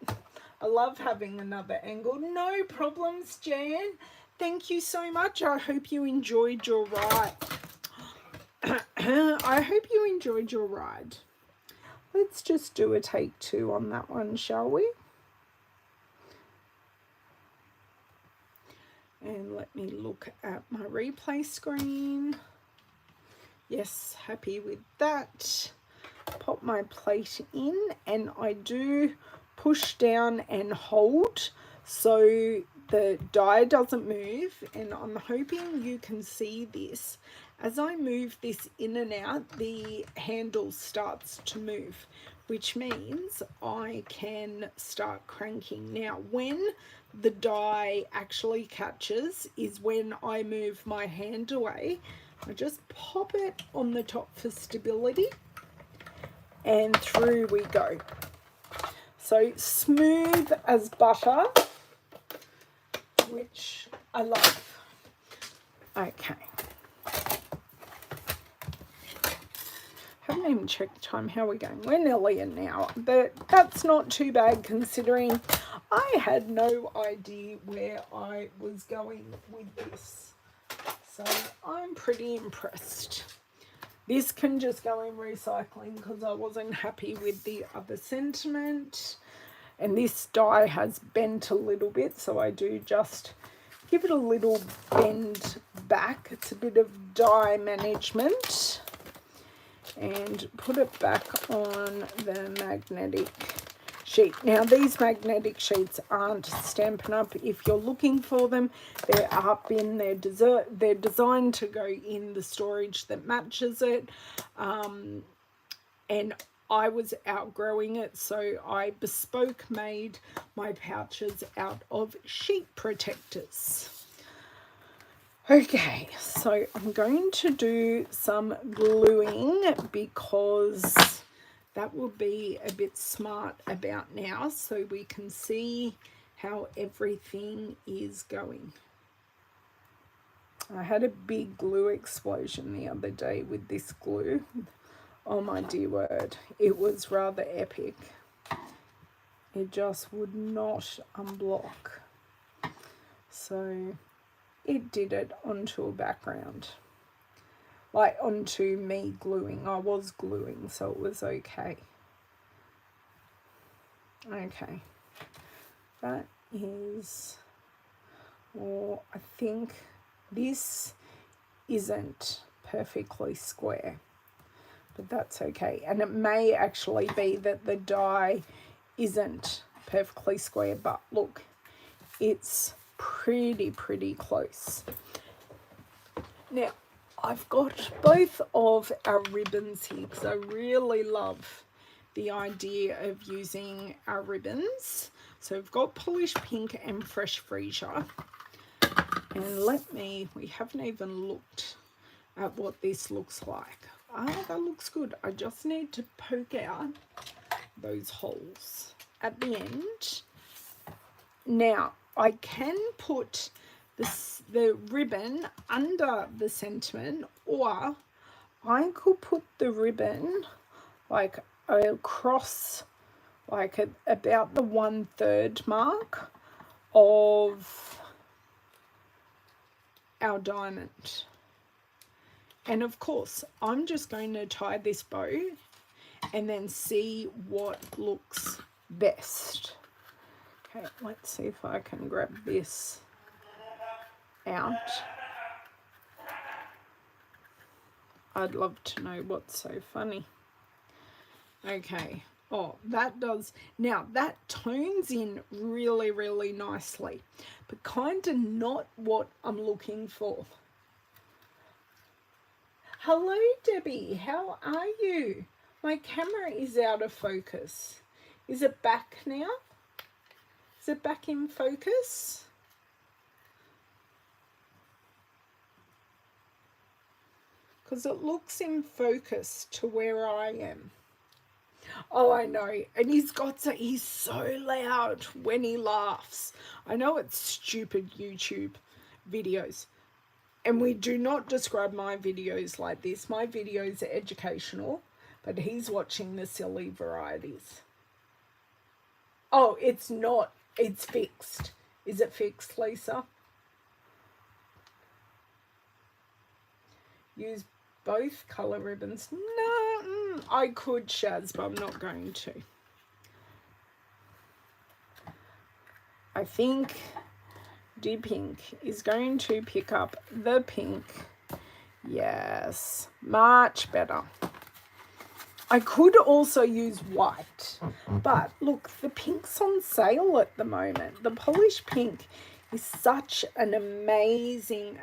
I love having another angle. No problems, Jan. Thank you so much. I hope you enjoyed your ride. I hope you enjoyed your ride. Let's just do a take 2 on that one, shall we? And let me look at my replay screen. Yes, happy with that. Pop my plate in, and I do push down and hold so the die doesn't move, and I'm hoping you can see this. As I move this in and out, the handle starts to move, which means I can start cranking. Now, when the die actually catches is when I move my hand away. I just pop it on the top for stability, and through we go. So smooth as butter, which I love. Okay. Have didn't even check the time. How are we going? We're nearly an hour, but that's not too bad considering I had no idea where I was going with this. So I'm pretty impressed. This can just go in recycling because I wasn't happy with the other sentiment. And this die has bent a little bit, so I do just give it a little bend back. It's a bit of die management. And put it back on the magnetic sheet. Now, these magnetic sheets aren't Stampin' Up! If you're looking for them, they're up in their they're designed to go in the storage that matches it. And I was outgrowing it, so I bespoke made my pouches out of sheet protectors. Okay, so I'm going to do some gluing because that will be a bit smart about now so we can see how everything is going. I had a big glue explosion the other day with this glue. Oh my dear word, it was rather epic. It just would not unblock. So it did it onto a background, like onto me gluing. I was gluing, so it was okay. Okay, that is, or I think this isn't perfectly square, but that's okay. And it may actually be that the die isn't perfectly square, but look, it's pretty close. Now, I've got both of our ribbons here because I really love the idea of using our ribbons. So we've got Polished Pink and Fresh Freesia. And we haven't even looked at what this looks like. Ah, that looks good. I just need to poke out those holes at the end. Now, I can put the ribbon under the sentiment, or I could put the ribbon like across, like about the 1/3 mark of our diamond. And of course, I'm just going to tie this bow and then see what looks best. Okay, let's see if I can grab this out. I'd love to know what's so funny. Okay, oh, that does, now that tones in really nicely, but kind of not what I'm looking for. Hello, Debbie, how are you? My camera is out of focus. Is it back now? Is it back in focus? Because it looks in focus to where I am. Oh, I know. And he's so loud when he laughs. I know it's stupid YouTube videos. And we do not describe my videos like this. My videos are educational, but he's watching the silly varieties. Oh, it's not. It's fixed. Is it fixed, Lisa? Use both colour ribbons. No, I could, Shaz, but I'm not going to. I think Deep Pink is going to pick up the pink. Yes, much better. I could also use white, but look, the pink's on sale at the moment. The Polished Pink is such an amazing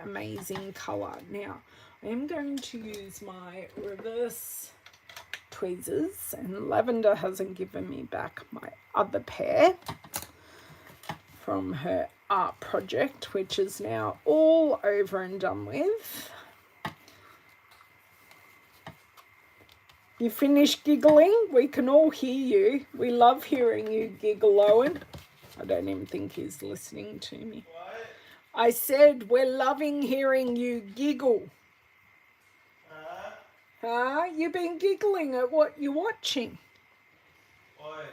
colour. Now, I am going to use my reverse tweezers, and Lavender hasn't given me back my other pair from her art project, which is now all over and done with. You finished giggling? We can all hear you. We love hearing you giggle, Owen. I don't even think he's listening to me. What? I said we're loving hearing you giggle. You've been giggling at what you're watching. Oi.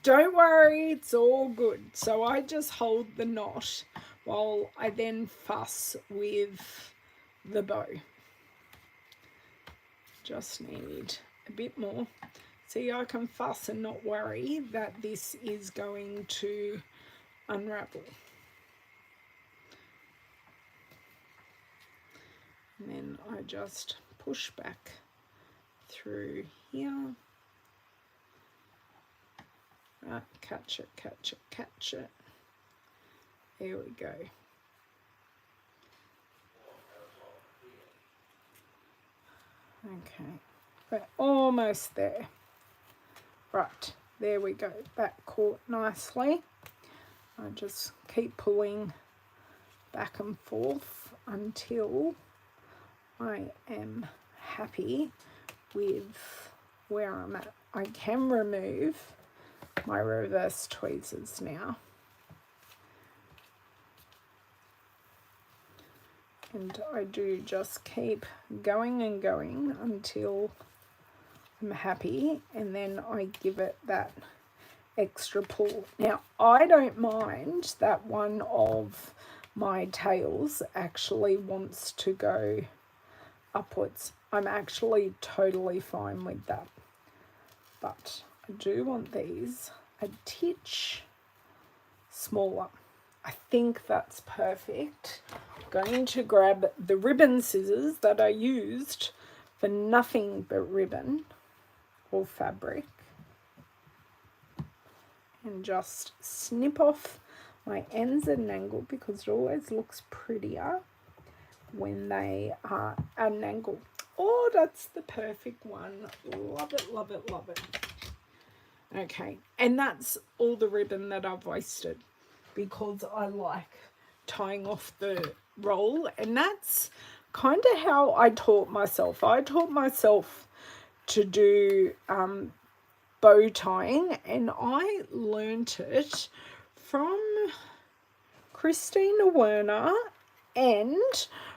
Don't worry, it's all good. So I just hold the knot while I then fuss with the bow. Just need a bit more. See, I can fuss and not worry that this is going to unravel. And then I just push back through here. Right, catch it, catch it, catch it. There we go. Okay, we're almost there. Right, there we go. That caught nicely. I just keep pulling back and forth until I am happy with where I'm at. I can remove my reverse tweezers now. And I do just keep going and going until I'm happy, and then I give it that extra pull. Now, I don't mind that one of my tails actually wants to go upwards. I'm actually totally fine with that. But I do want these a titch smaller. I think that's perfect. I'm going to grab the ribbon scissors that I used for nothing but ribbon or fabric and just snip off my ends at an angle, because it always looks prettier when they are at an angle. Oh, that's the perfect one. Love it, love it, love it. Okay, and that's all the ribbon that I've wasted, because I like tying off the roll, and that's kind of how I taught myself. I taught myself to do bow tying, and I learnt it from Christina Werner and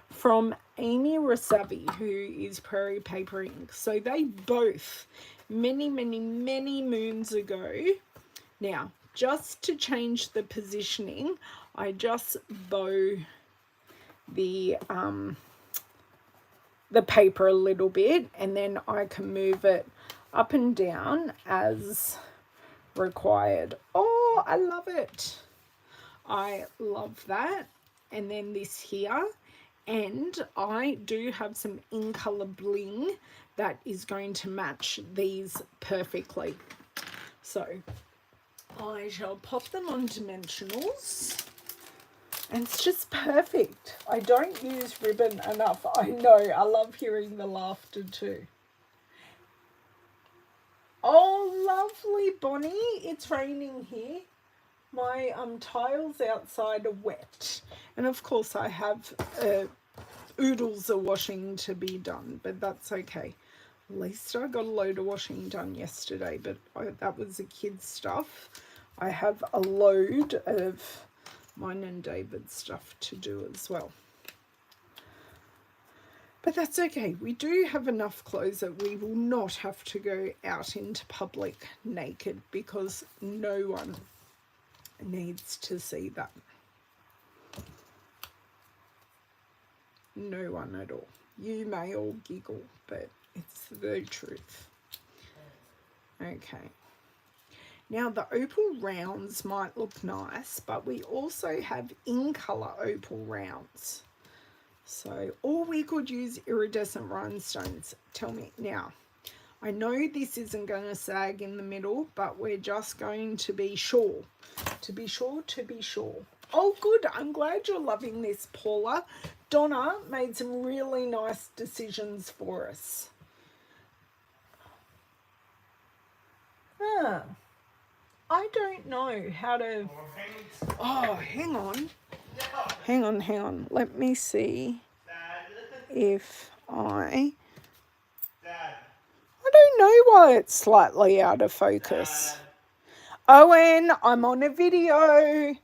from Amy Rasavi, who is Prairie Paper Ink. So they both, many moons ago. Now, just to change the positioning, I just bow the paper a little bit, and then I can move it up and down as required. Oh, I love it. I love that. And then this here, and I do have some in color bling that is going to match these perfectly. So I shall pop them on dimensionals, and it's just perfect. I don't use ribbon enough. I know, I love hearing the laughter too. Oh, lovely, Bonnie. It's raining here. My tiles outside are wet. And of course I have oodles of washing to be done, but that's okay. At least I got a load of washing done yesterday, but that was the kids' stuff. I have a load of mine and David's stuff to do as well. But that's okay. We do have enough clothes that we will not have to go out into public naked, because no one needs to see that. No one at all. You may all giggle, but it's the truth. Okay. Now the opal rounds might look nice, but we also have in colour opal rounds. So, or we could use iridescent rhinestones. Tell me now. I know this isn't going to sag in the middle, but we're just going to be sure. To be sure. Oh, good. I'm glad you're loving this, Paula. Donna made some really nice decisions for us. I don't know how to... Oh, hang on. Hang on. Let me see if I don't know why it's slightly out of focus. Owen, I'm on a video.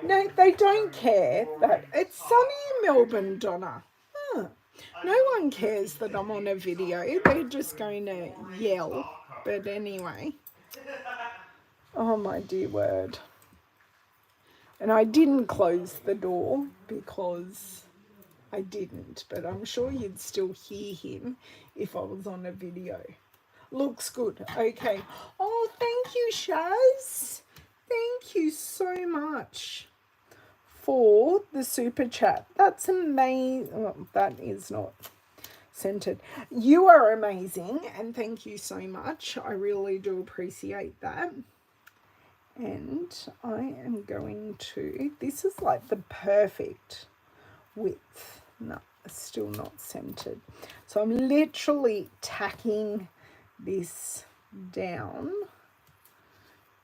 No, they don't care that it's sunny in Melbourne, Donna. Huh. No one cares that I'm on a video. They're just going to yell. But anyway. Oh, my dear word. And I didn't close the door because I didn't. But I'm sure you'd still hear him if I was on a video. Looks good. Okay. Oh, thank you, Shaz. Thank you so much for the super chat. That's amazing. Oh, that is not centered. You are amazing, and thank you so much. I really do appreciate that. And I am going to, this is like the perfect width. No, it's still not centered. So I'm literally tacking this down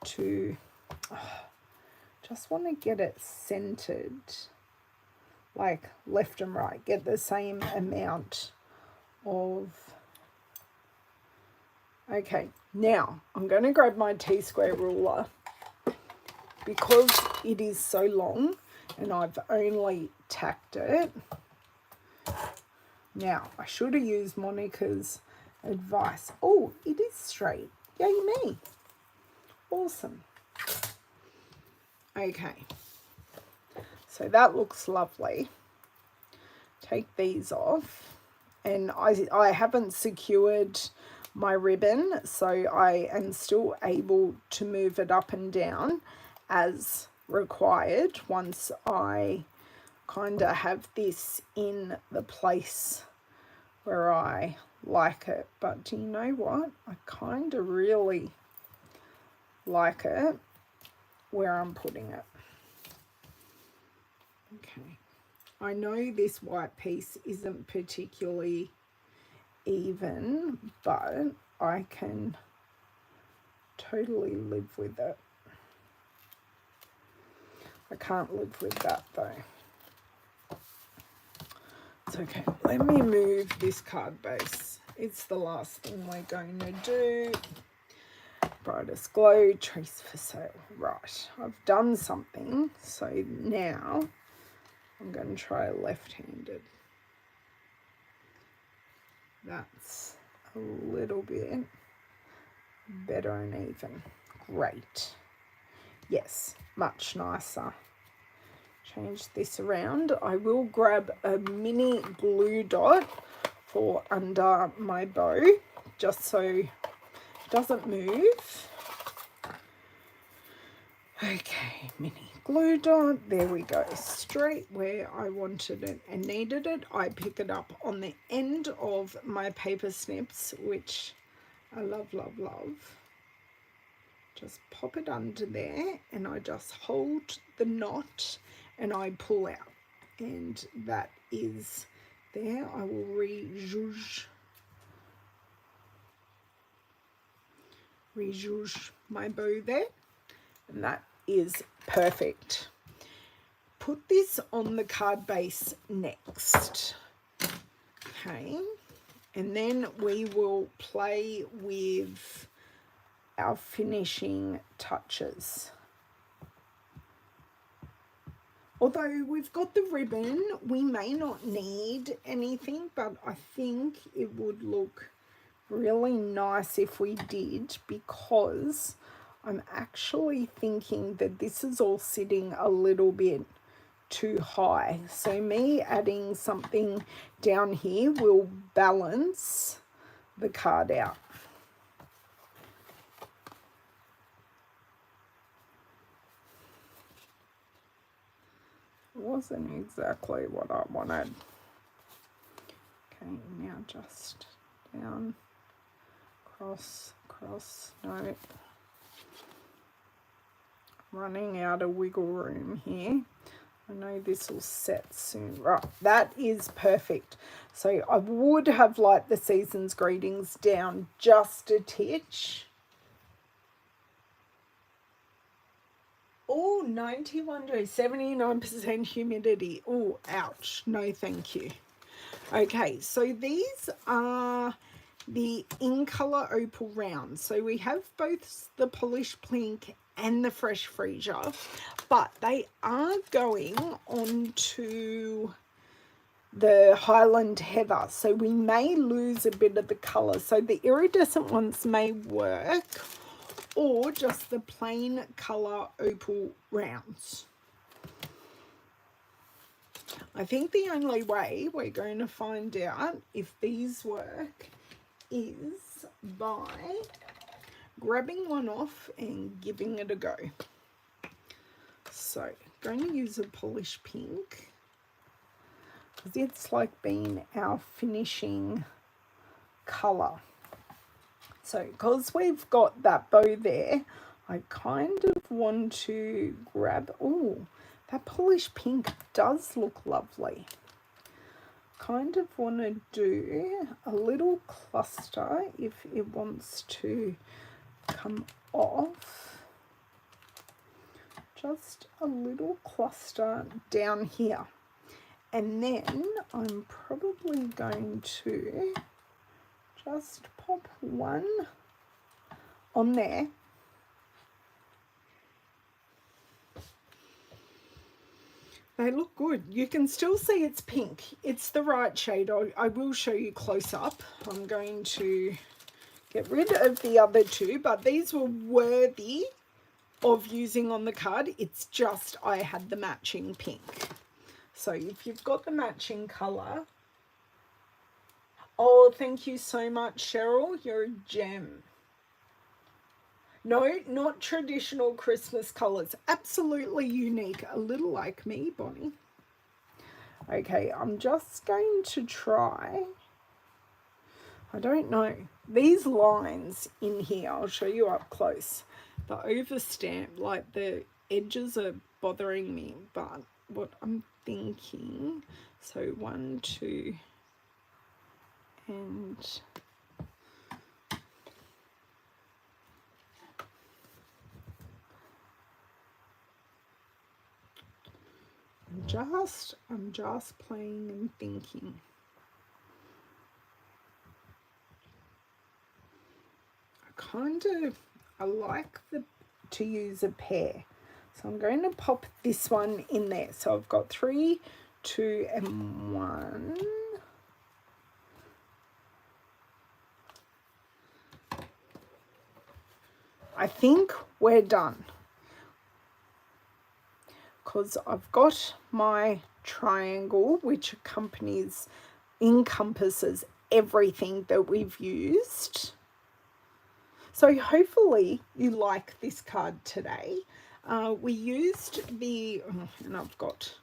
to, just want to get it centered, like left and right, get the same amount of, okay, now I'm going to grab my T-square ruler because it is so long and I've only tacked it. Now, I should have used Monica's advice. Oh, it is straight. Yay me. Awesome. Okay. So that looks lovely. Take these off. And I haven't secured my ribbon, so I am still able to move it up and down as required once I kind of have this in the place where I like it. But do you know what? I kind of really like it where I'm putting it. Okay. I know this white piece isn't particularly even, but I can totally live with it. I can't live with that though. It's okay. Let me move this card base. It's the last thing we're going to do. Brightest Glow, Trace for Sale. Right, I've done something. So now I'm going to try left-handed. That's a little bit better and even. Great. Yes, much nicer. Change this around. I will grab a mini glue dot for under my bow, just so it doesn't move. Okay, mini glue dot. There we go. Straight where I wanted it and needed it. I pick it up on the end of my paper snips, which I love, love, love. Just pop it under there and I just hold the knot and I pull out. And that is there. I will rejouge my bow there. And that is perfect. Put this on the card base next. Okay. And then we will play with our finishing touches. Although we've got the ribbon, we may not need anything, but I think it would look really nice if we did, because I'm actually thinking that this is all sitting a little bit too high. So me adding something down here will balance the card out. Wasn't exactly what I wanted. Okay, now just down, cross, no. Running out of wiggle room here. I know this will set soon. Right, that is perfect. So I would have liked the season's greetings down just a titch. Oh, 91 to 79% humidity. Oh, ouch. No, thank you. Okay, so these are the In Colour Opal rounds. So we have both the polished pink and the Fresh Freesia, but they are going on to the Highland Heather, so we may lose a bit of the colour. So the iridescent ones may work, or just the plain colour opal rounds. I think the only way we're going to find out if these work is by grabbing one off and giving it a go. So I'm going to use a polished pink, because it's like being our finishing colour. So because we've got that bow there, I kind of want to grab, oh, that polished pink does look lovely. Kind of want to do a little cluster if it wants to come off. Just a little cluster down here. And then I'm probably going to just pop one on there. They look good. You can still see it's pink. It's the right shade. I will show you close up. I'm going to get rid of the other two, but these were worthy of using on the card. It's just I had the matching pink. So if you've got the matching colour, oh, thank you so much, Cheryl. You're a gem. No, not traditional Christmas colours. Absolutely unique. A little like me, Bonnie. Okay, I'm just going to try. I don't know. These lines in here, I'll show you up close. The overstamp, like the edges are bothering me, but what I'm thinking, so 1, 2, and I'm just playing and thinking. I like to use a pair. So I'm going to pop this one in there. So I've got 3, 2, and 1. I think we're done, because I've got my triangle, which encompasses everything that we've used. So hopefully you like this card today. We used the, and I've got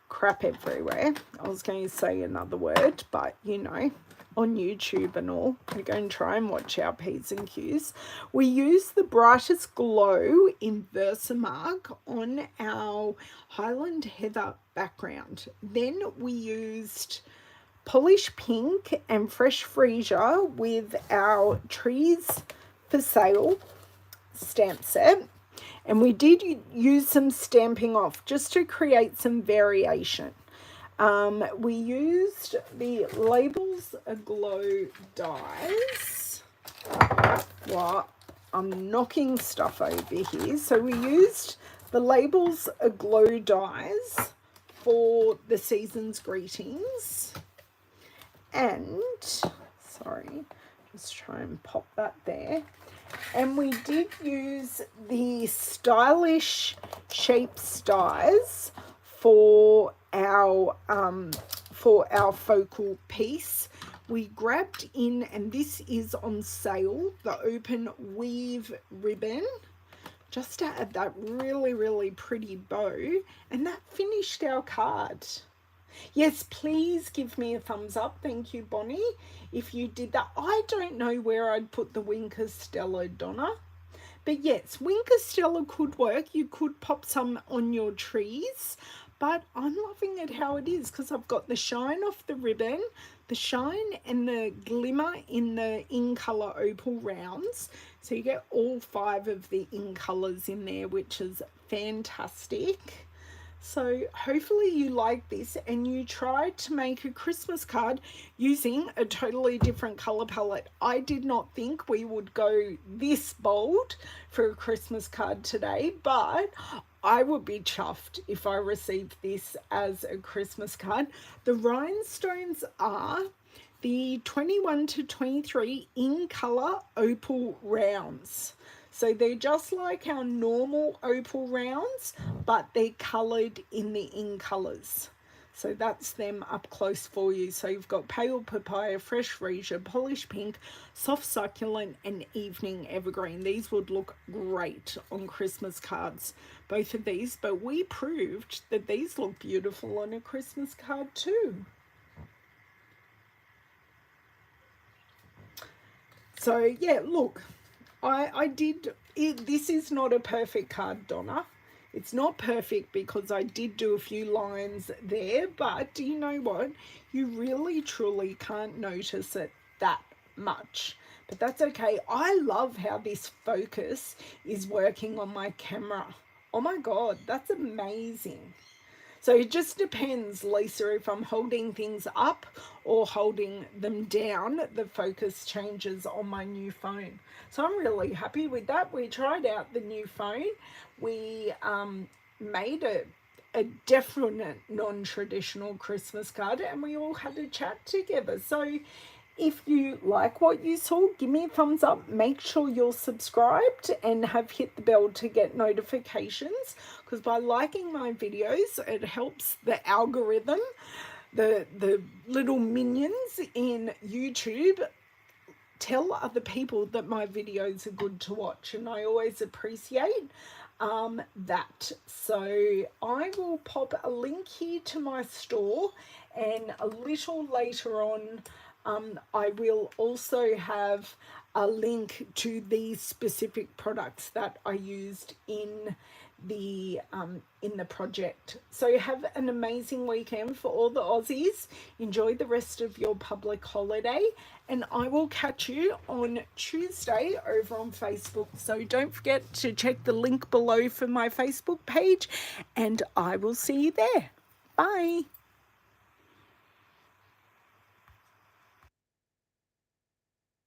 crap everywhere. I was going to say another word, but you know, on YouTube and all, we're going to try and watch our P's and Q's. We used the Brightest Glow in Versamark on our Highland Heather background. Then we used Polish Pink and Fresh Freesia with our Trees for Sale stamp set. And we did use some Stamping Off just to create some variation. We used the Labels Aglow dies. Well, I'm knocking stuff over here. So we used the Labels Aglow dies for the Season's Greetings. And, sorry, just try and pop that there. And we did use the Stylish Shapes dies for our focal piece. We grabbed in, and this is on sale, the open weave ribbon, just to add that really, really pretty bow, and that finished our card. Yes, please give me a thumbs up. Thank you, Bonnie, if you did that. I don't know where I'd put the Winker Stella, Donna. But yes, Winker Stella could work. You could pop some on your trees. But I'm loving it how it is, because I've got the shine off the ribbon, the shine and the glimmer in the in colour opal rounds. So you get all 5 of the in colours in there, which is fantastic. So hopefully you like this and you tried to make a Christmas card using a totally different color palette. I did not think we would go this bold for a Christmas card today, but I would be chuffed if I received this as a Christmas card. The rhinestones are the 21 to 23 in color opal rounds. So they're just like our normal opal rounds, but they're coloured in the in colours. So that's them up close for you. So you've got pale papaya, fresh freesia, polished pink, soft succulent, and evening evergreen. These would look great on Christmas cards, both of these. But we proved that these look beautiful on a Christmas card too. So yeah, look, I did it. This is not a perfect card, Donna. It's not perfect because I did do a few lines there, but do you know what? You really truly can't notice it that much. But that's okay. I love how this focus is working on my camera. Oh my God, that's amazing. So it just depends, Lisa, if I'm holding things up or holding them down, the focus changes on my new phone. So I'm really happy with that. We tried out the new phone. We made a definite non-traditional Christmas card and we all had a chat together. So if you like what you saw, give me a thumbs up. Make sure you're subscribed and have hit the bell to get notifications, because by liking my videos, it helps the algorithm, the little minions in YouTube, tell other people that my videos are good to watch, and I always appreciate that. So I will pop a link here to my store, and a little later on I will also have a link to these specific products that I used in the project. So have an amazing weekend for all the Aussies. Enjoy the rest of your public holiday, and I will catch you on Tuesday over on Facebook. So don't forget to check the link below for my Facebook page, and I will see you there. Bye.